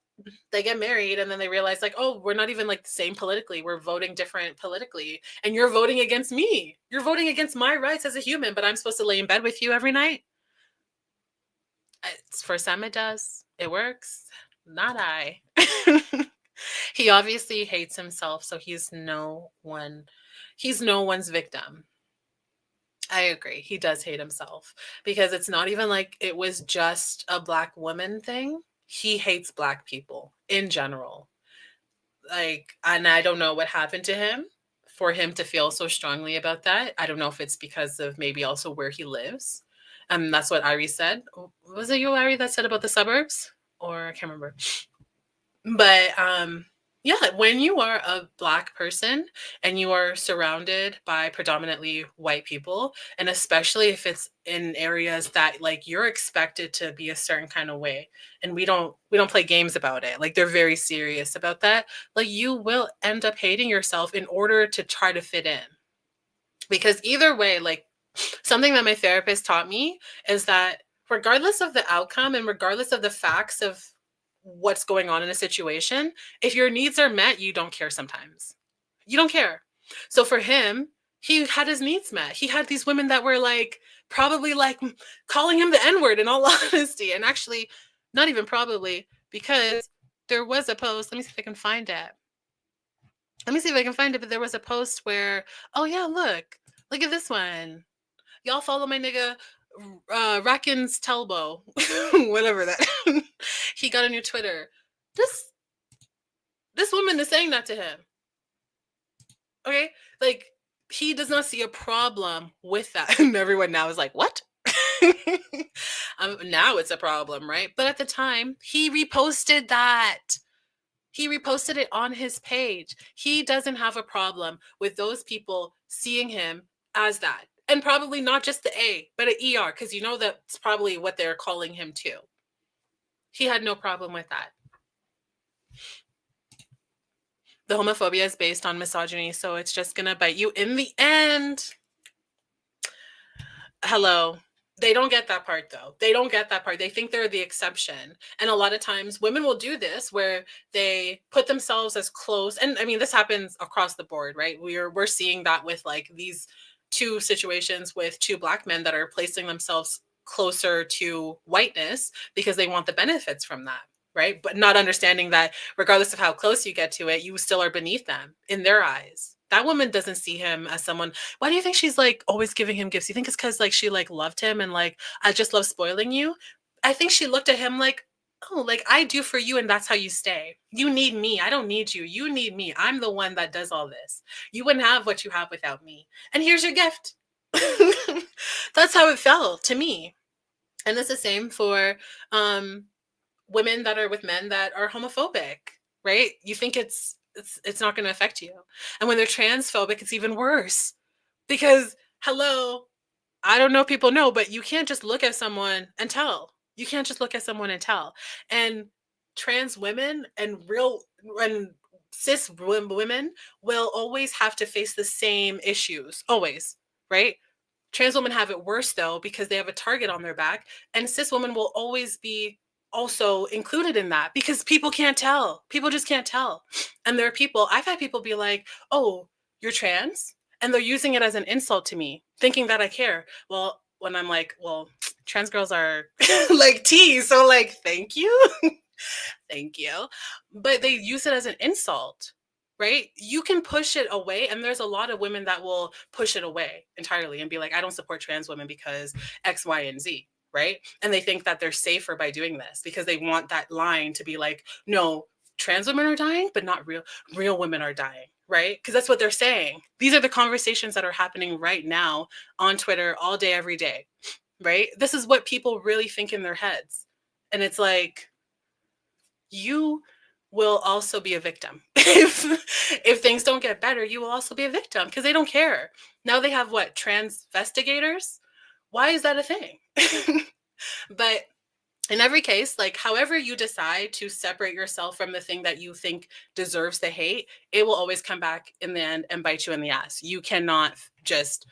they get married and then they realize like, oh, we're not even like the same politically. We're voting different politically. And you're voting against me. You're voting against my rights as a human, but I'm supposed to lay in bed with you every night. For some it does. It works. Not I. He obviously hates himself, so he's no one's victim. I agree. He does hate himself because it's not even like it was just a Black woman thing. He hates Black people in general. Like, and I don't know what happened to him for him to feel so strongly about that. I don't know if it's because of maybe also where he lives. That's what Irie said. Was it you, Irie, that said about the suburbs? Or I can't remember. But yeah, when you are a Black person and you are surrounded by predominantly white people, and especially if it's in areas that like you're expected to be a certain kind of way, and we don't play games about it. Like they're very serious about that. Like you will end up hating yourself in order to try to fit in. Because either way, like, something that my therapist taught me is that regardless of the outcome and regardless of the facts of what's going on in a situation, if your needs are met, you don't care sometimes. You don't care. So for him, he had his needs met. He had these women that were like, probably like calling him the N-word in all honesty. And actually, not even probably, because there was a post. Let me see if I can find it. But there was a post where, oh yeah, look at this one. Y'all follow my nigga Rackins Telbo, whatever that he got on your Twitter. This woman is saying that to him. Okay? Like, he does not see a problem with that. And everyone now is like, what? Now it's a problem, right? But at the time, he reposted that. He reposted it on his page. He doesn't have a problem with those people seeing him as that. And probably not just the A, but an ER, because you know that's probably what they're calling him too. He had no problem with that. The homophobia is based on misogyny, so it's just going to bite you in the end. Hello. They don't get that part, though. They don't get that part. They think they're the exception. And a lot of times women will do this where they put themselves as close. And I mean, this happens across the board, right? We're seeing that with like these two situations with two Black men that are placing themselves closer to whiteness because they want the benefits from that, right? But not understanding that regardless of how close you get to it, you still are beneath them in their eyes. That woman doesn't see him as someone. Why do you think she's like always giving him gifts? You think it's because like she like loved him and like, I just love spoiling you? I think she looked at him like, oh, like I do for you and that's how you stay. You need me. I don't need you. You need me. I'm the one that does all this. You wouldn't have what you have without me. And here's your gift. That's how it felt to me. And it's the same for women that are with men that are homophobic, right? You think it's not going to affect you. And when they're transphobic, it's even worse. Because, hello, I don't know if people know, but you can't just look at someone and tell. You can't just look at someone and tell. And trans women and cis women will always have to face the same issues, always, right? Trans women have it worse though because they have a target on their back, and cis women will always be also included in that because people can't tell. People just can't tell. And there are people, I've had people be like, "Oh, you're trans?" And they're using it as an insult to me, thinking that I care. Well, when I'm like, well, trans girls are like tea, so like, thank you. Thank you. But they use it as an insult, right? You can push it away. And there's a lot of women that will push it away entirely and be like, I don't support trans women because X, Y, and Z, right? And they think that they're safer by doing this because they want that line to be like, no, trans women are dying, but not real women are dying, right? Because that's what they're saying. These are the conversations that are happening right now on Twitter all day, every day, right? This is what people really think in their heads. And it's like, you will also be a victim. If things don't get better, you will also be a victim because they don't care. Now they have what? Transvestigators? Why is that a thing? But in every case, like however you decide to separate yourself from the thing that you think deserves the hate, it will always come back in the end and bite you in the ass. You cannot just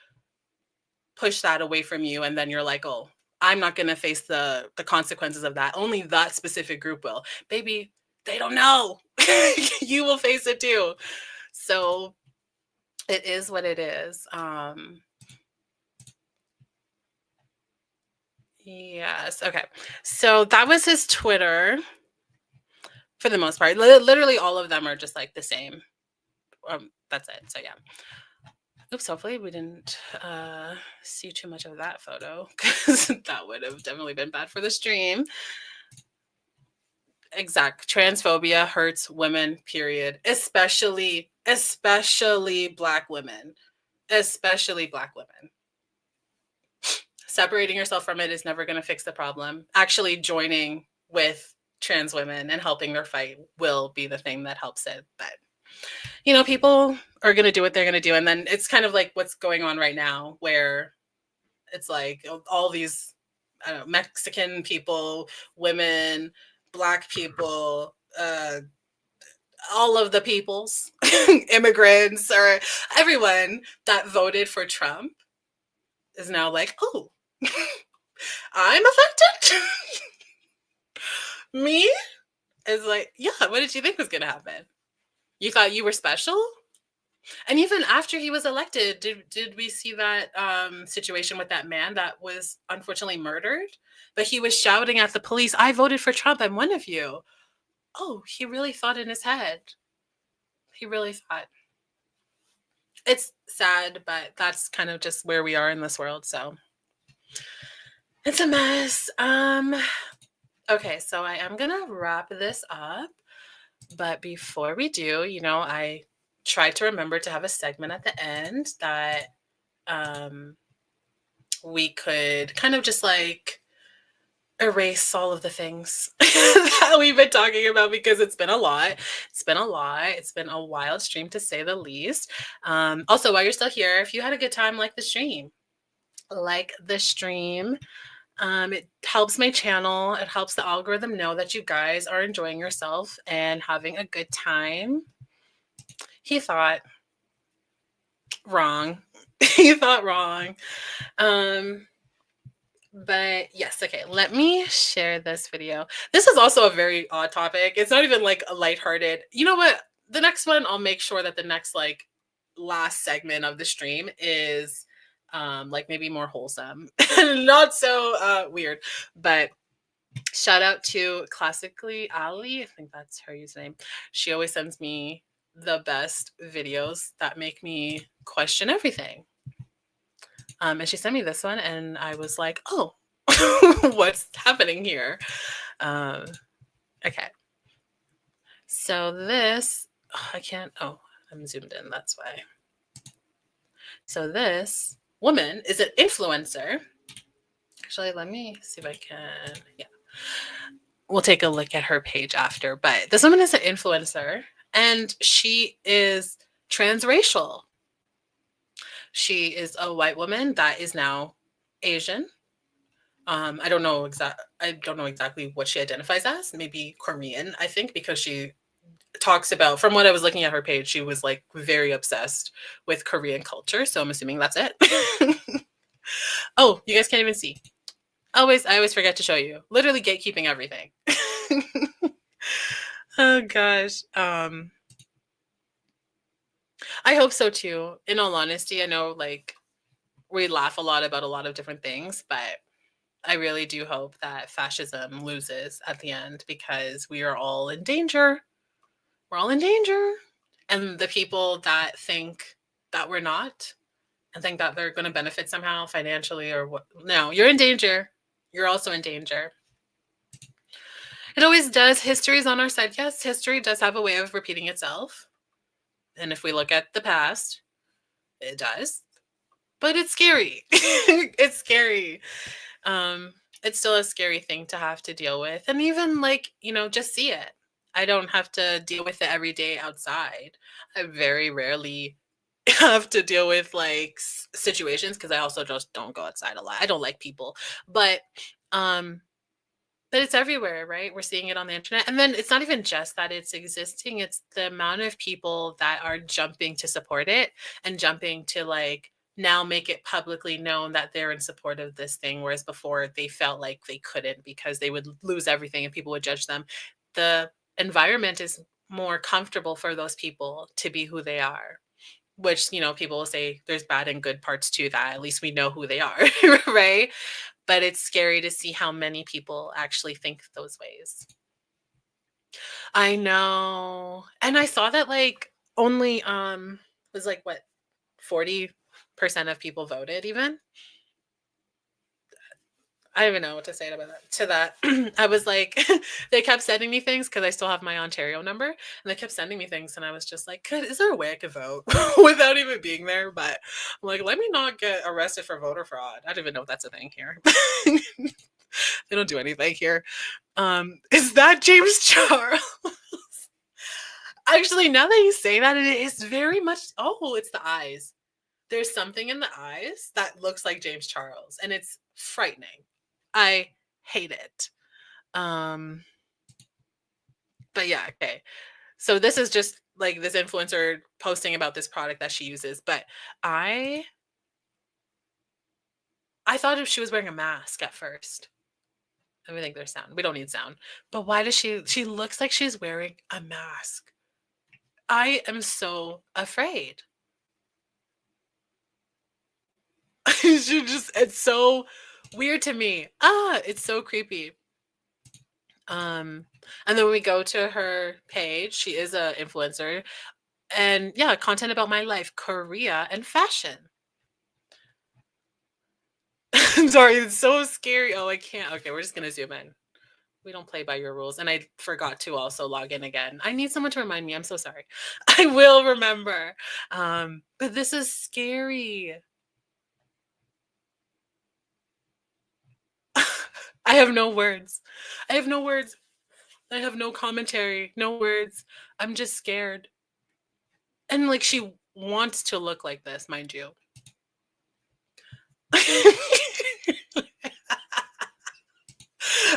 push that away from you and then you're like, oh, I'm not going to face the consequences of that. Only that specific group will. Baby, they don't know. You will face it too. So it is what it is. Yes. Okay. So that was his Twitter for the most part. Literally all of them are just like the same. That's it. So yeah. Oops, hopefully we didn't see too much of that photo because that would have definitely been bad for the stream. Exact. Transphobia hurts women, period. Especially Black women. Especially Black women. Separating yourself from it is never going to fix the problem. Actually joining with trans women and helping their fight will be the thing that helps it. But, you know, people are going to do what they're going to do. And then it's kind of like what's going on right now where it's like all these I don't know, Mexican people, women, Black people, all of the peoples, immigrants, or everyone that voted for Trump is now like, oh, I'm affected. Me is like, yeah, what did you think was going to happen? You thought you were special? And even after he was elected, did we see that situation with that man that was unfortunately murdered? But he was shouting at the police, I voted for Trump, I'm one of you. Oh, he really thought in his head. He really thought. It's sad, but that's kind of just where we are in this world. So it's a mess. Okay, so I am gonna wrap this up. But before we do, I tried to remember to have a segment at the end that we could kind of just like erase all of the things that we've been talking about, because it's been a lot. It's been a lot. It's been a wild stream, to say the least. Also, while you're still here, if you had a good time, like the stream. It helps my channel. It helps the algorithm know that you guys are enjoying yourself and having a good time. He thought wrong. He thought wrong. But yes, okay, let me share this video. This is also a very odd topic. It's not even like a lighthearted. You know what? The next one, I'll make sure that the next like last segment of the stream is like maybe more wholesome, not so weird. But shout out to Classically Ali. I think that's her username. She always sends me the best videos that make me question everything. And she sent me this one, and I was like, oh, what's happening here? Okay. So this, I can't, I'm zoomed in, that's why. So this woman is an influencer. Actually, let me see if I can, yeah. We'll take a look at her page after, but this woman is an influencer, and she is transracial. She is a white woman that is now Asian. I don't know exactly what she identifies as. Maybe Korean, I think, because she talks about, from what I was looking at her page, she was like very obsessed with Korean culture. So I'm assuming that's it. Oh, you guys can't even see. I always forget to show you. Literally gatekeeping everything. Oh gosh. I hope so too. In all honesty, I know like we laugh a lot about a lot of different things, but I really do hope that fascism loses at the end, because we are all in danger. We're all in danger. And the people that think that we're not and think that they're going to benefit somehow financially or what, no, you're in danger. You're also in danger. It always does. History is on our side. Yes, history does have a way of repeating itself. And if we look at the past, it does. But it's scary. It's scary. It's still a scary thing to have to deal with. And even like, just see it. I don't have to deal with it every day outside. I very rarely have to deal with like situations, because I also just don't go outside a lot. I don't like people. But it's everywhere, right? We're seeing it on the internet. And then it's not even just that it's existing, it's the amount of people that are jumping to support it and jumping to like now make it publicly known that they're in support of this thing, whereas before they felt like they couldn't because they would lose everything and people would judge them. The environment is more comfortable for those people to be who they are, which, people will say there's bad and good parts to that. At least we know who they are, right? But it's scary to see how many people actually think those ways. I know. And I saw that like only was like what 40% of people voted even. I don't even know what to say about that. To that, I was like, they kept sending me things because I still have my Ontario number, and they kept sending me things, and I was just like, is there a way I could vote without even being there? But I'm like, let me not get arrested for voter fraud. I don't even know if that's a thing here. They don't do anything here. Is that James Charles? Actually, now that you say that, it is very much. Oh, it's the eyes. There's something in the eyes that looks like James Charles, and it's frightening. I hate it. But yeah, okay. So this is just like this influencer posting about this product that she uses, but I thought if she was wearing a mask at first. Let me think there's sound. We don't need sound. But why does she looks like she's wearing a mask. I am so afraid. It's so weird to me. It's so creepy. And then when we go to her page, she is a influencer. And yeah, content about my life, Korea, and fashion. I'm sorry, it's so scary. Oh, I can't. Okay, we're just gonna zoom in. We don't play by your rules. And I forgot to also log in again. I need someone to remind me. I'm so sorry. I will remember. But this is scary. I have no words. I have no words. I have no commentary, no words. I'm just scared. And like she wants to look like this, mind you.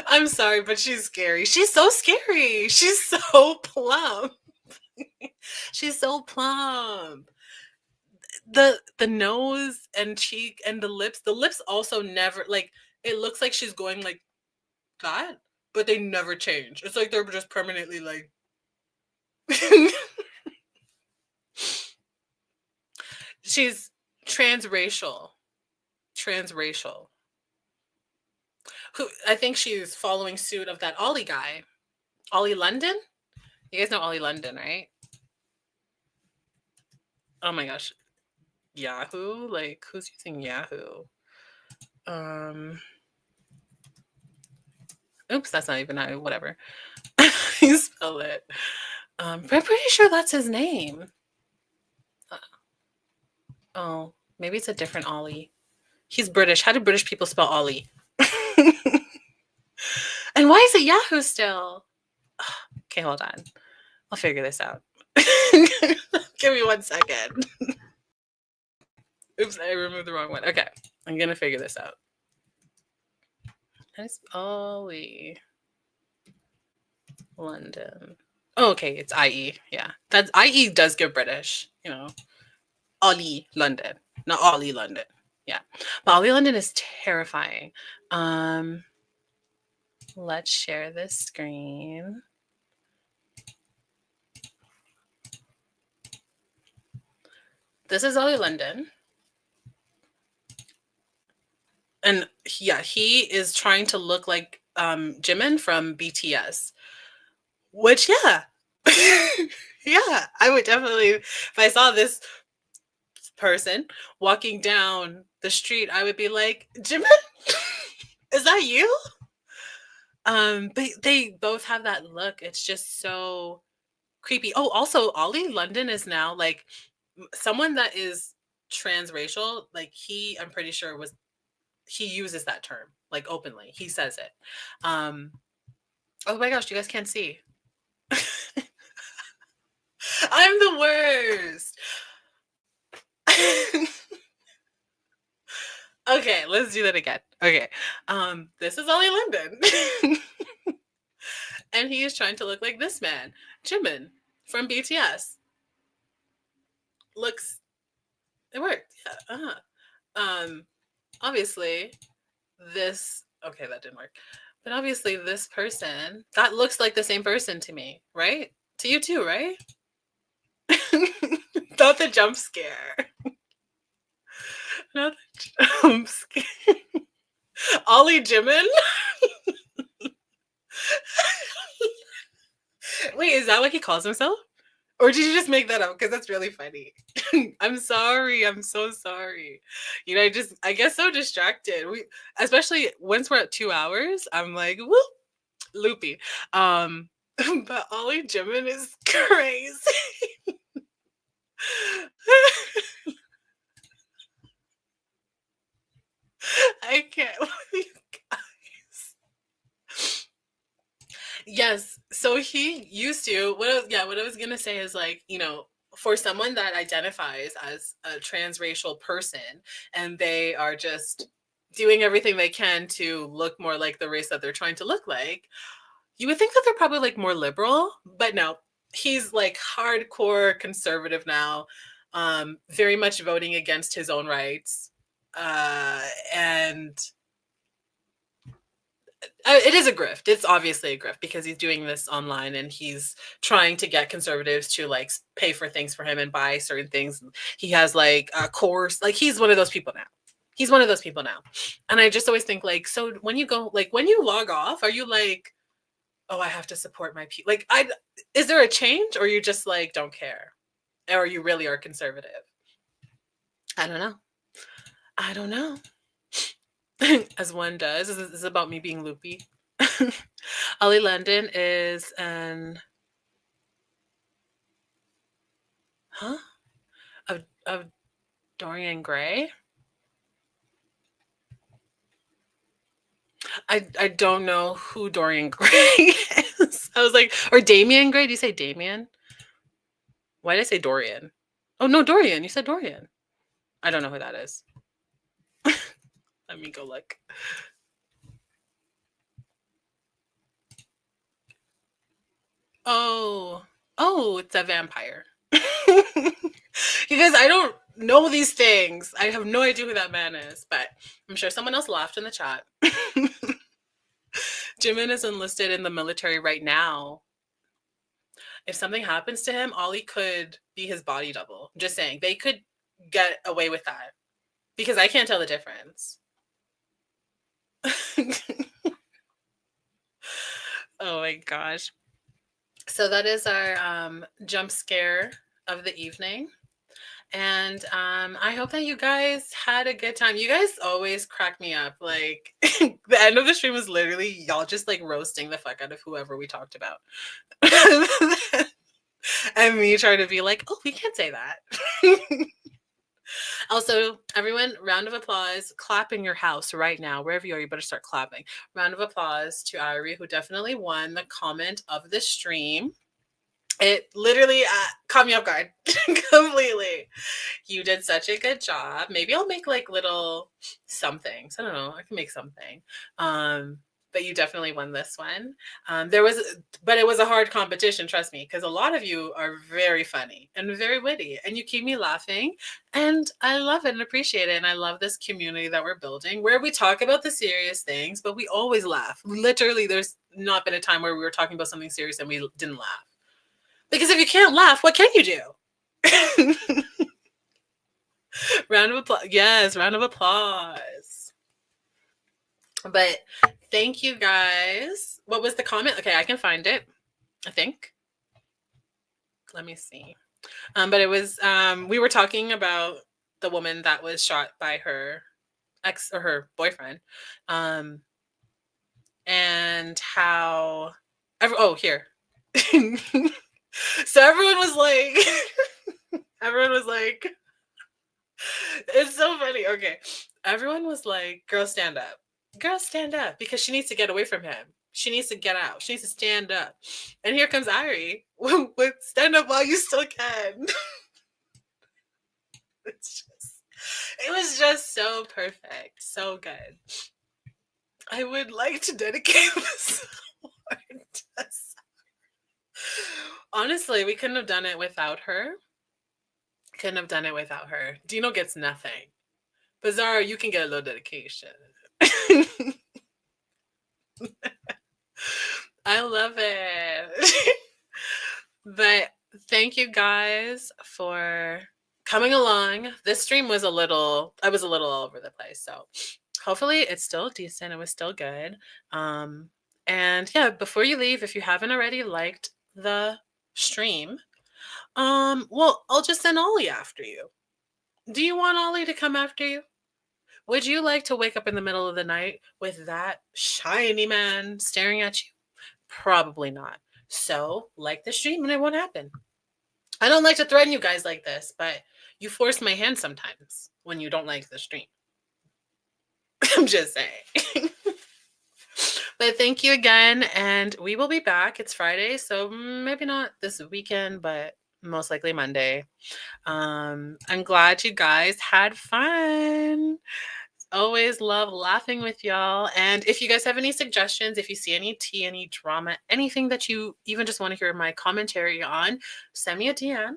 I'm sorry, but she's scary. She's so scary. She's so plump. She's so plump. The nose and cheek and the lips also never, like, it looks like she's going like that, but they never change. It's like they're just permanently like she's transracial. Transracial. Who I think she's following suit of that Ollie guy. Ollie London? You guys know Ollie London, right? Oh my gosh. Yahoo? Like, who's using Yahoo? Oops, that's not even how, whatever. You spell it. But I'm pretty sure that's his name. Oh, maybe it's a different Ollie. He's British. How do British people spell Ollie? And why is it Yahoo still? Okay, hold on. I'll figure this out. Give me 1 second. Oops, I removed the wrong one. Okay, I'm gonna figure this out. It's Ollie London. Oh, okay, it's IE. Yeah, that's IE does give British. You know, Ollie London, not Ollie London. Yeah, but Ollie London is terrifying. Let's share this screen. This is Ollie London. And yeah, he is trying to look like Jimin from BTS. Which, yeah. Yeah, I would definitely, if I saw this person walking down the street, I would be like, Jimin, is that you? But they both have that look. It's just so creepy. Oh, also, Ollie London is now like someone that is transracial. Like I'm pretty sure he uses that term like openly. He says it. Oh my gosh, you guys can't see. I'm the worst. Okay, let's do that again. Okay. This is Ollie London. And he is trying to look like this man, Jimin from BTS. It worked. Yeah. Obviously okay, that didn't work. But obviously this person, that looks like the same person to me, right? To you too, right? Not the jump scare. Not the jump scare. Ollie Jimin? Wait, is that what he calls himself? Or did you just make that up? Because that's really funny. I'm sorry. I'm so sorry. You know, I get so distracted. Especially once we're at 2 hours, I'm like, whoop, loopy. But Ollie Jimin is crazy. I can't believe guys. Yes. So he used to, what I was going to say is like, you know, for someone that identifies as a transracial person and they are just doing everything they can to look more like the race that they're trying to look like, you would think that they're probably like more liberal, but no, he's like hardcore conservative now, very much voting against his own rights. And it is a grift. It's obviously a grift because he's doing this online and he's trying to get conservatives to like pay for things for him and buy certain things. He has like a course, like he's one of those people now. He's one of those people now. And I just always think like, so when you go, like when you log off, are you like, oh, I have to support my people? Like, is there a change or you just like don't care? Or you really are conservative? I don't know. I don't know. As one does. This is about me being loopy. Ollie London is an of Dorian Gray. I don't know who Dorian Gray is. I was like, or Damian Gray. Do you say Damian? Why did I say Dorian? Oh no, Dorian. You said Dorian. I don't know who that is. Let me go look. Oh, it's a vampire. You guys, I don't know these things. I have no idea who that man is, but I'm sure someone else laughed in the chat. Jimin is enlisted in the military right now. If something happens to him, Ollie could be his body double. Just saying, they could get away with that because I can't tell the difference. Oh my gosh. So that is our jump scare of the evening. And I hope that you guys had a good time. You guys always crack me up. Like the end of the stream was literally y'all just like roasting the fuck out of whoever we talked about. And me trying to be like, oh, we can't say that. Also, everyone, round of applause. Clap in your house right now. Wherever you are, you better start clapping. Round of applause to Ari, who definitely won the comment of the stream. It literally caught me off guard completely. You did such a good job. Maybe I'll make like little somethings. I don't know. I can make something. But you definitely won this one. But it was a hard competition, trust me, because a lot of you are very funny and very witty and you keep me laughing. And I love it and appreciate it. And I love this community that we're building where we talk about the serious things, but we always laugh. Literally, there's not been a time where we were talking about something serious and we didn't laugh. Because if you can't laugh, what can you do? Round of applause. Yes, round of applause. But thank you guys. What was the comment? Okay, I can find it, I think. Let me see. But it was, we were talking about the woman that was shot by her ex or her boyfriend. And how, here. So everyone was like, it's so funny. Okay. Everyone was like, girl, stand up. Girl, stand up. Because she needs to get away from him. She needs to get out. She needs to stand up. And here comes Ari with stand up while you still can. It was just so perfect. So good. I would like to dedicate this award to Zahra. Honestly, we couldn't have done it without her. Couldn't have done it without her. Deno gets nothing. But Zahra, you can get a little dedication. I love it. But thank you guys for coming along. This stream was I was a little all over the place. So hopefully it's still decent. It was still good. And yeah, before you leave, if you haven't already liked the stream, well, I'll just send Ollie after you. Do you want Ollie to come after you? Would you like to wake up in the middle of the night with that shiny man staring at you? Probably not. So, like the stream and it won't happen. I don't like to threaten you guys like this, but you force my hand sometimes when you don't like the stream. I'm just saying. But thank you again, and we will be back. It's Friday, so maybe not this weekend, but most likely Monday. I'm glad you guys had fun. always love laughing with y'all. And if you guys have any suggestions, if you see any tea, any drama, anything that you even just want to hear my commentary on, send me a DM.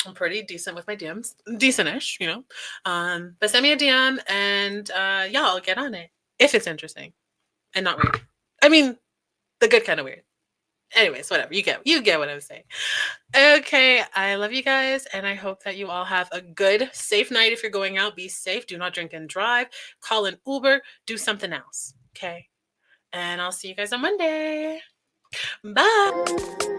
I'm pretty decent with my DMs, decentish, you know. But send me a DM and yeah, I'll get on it if it's interesting and not weird. I mean, the good kind of weird. Anyways, whatever. You get what I'm saying. Okay, I love you guys, and I hope that you all have a good, safe night. If you're going out, be safe. Do not drink and drive. Call an Uber. Do something else. Okay, and I'll see you guys on Monday. Bye.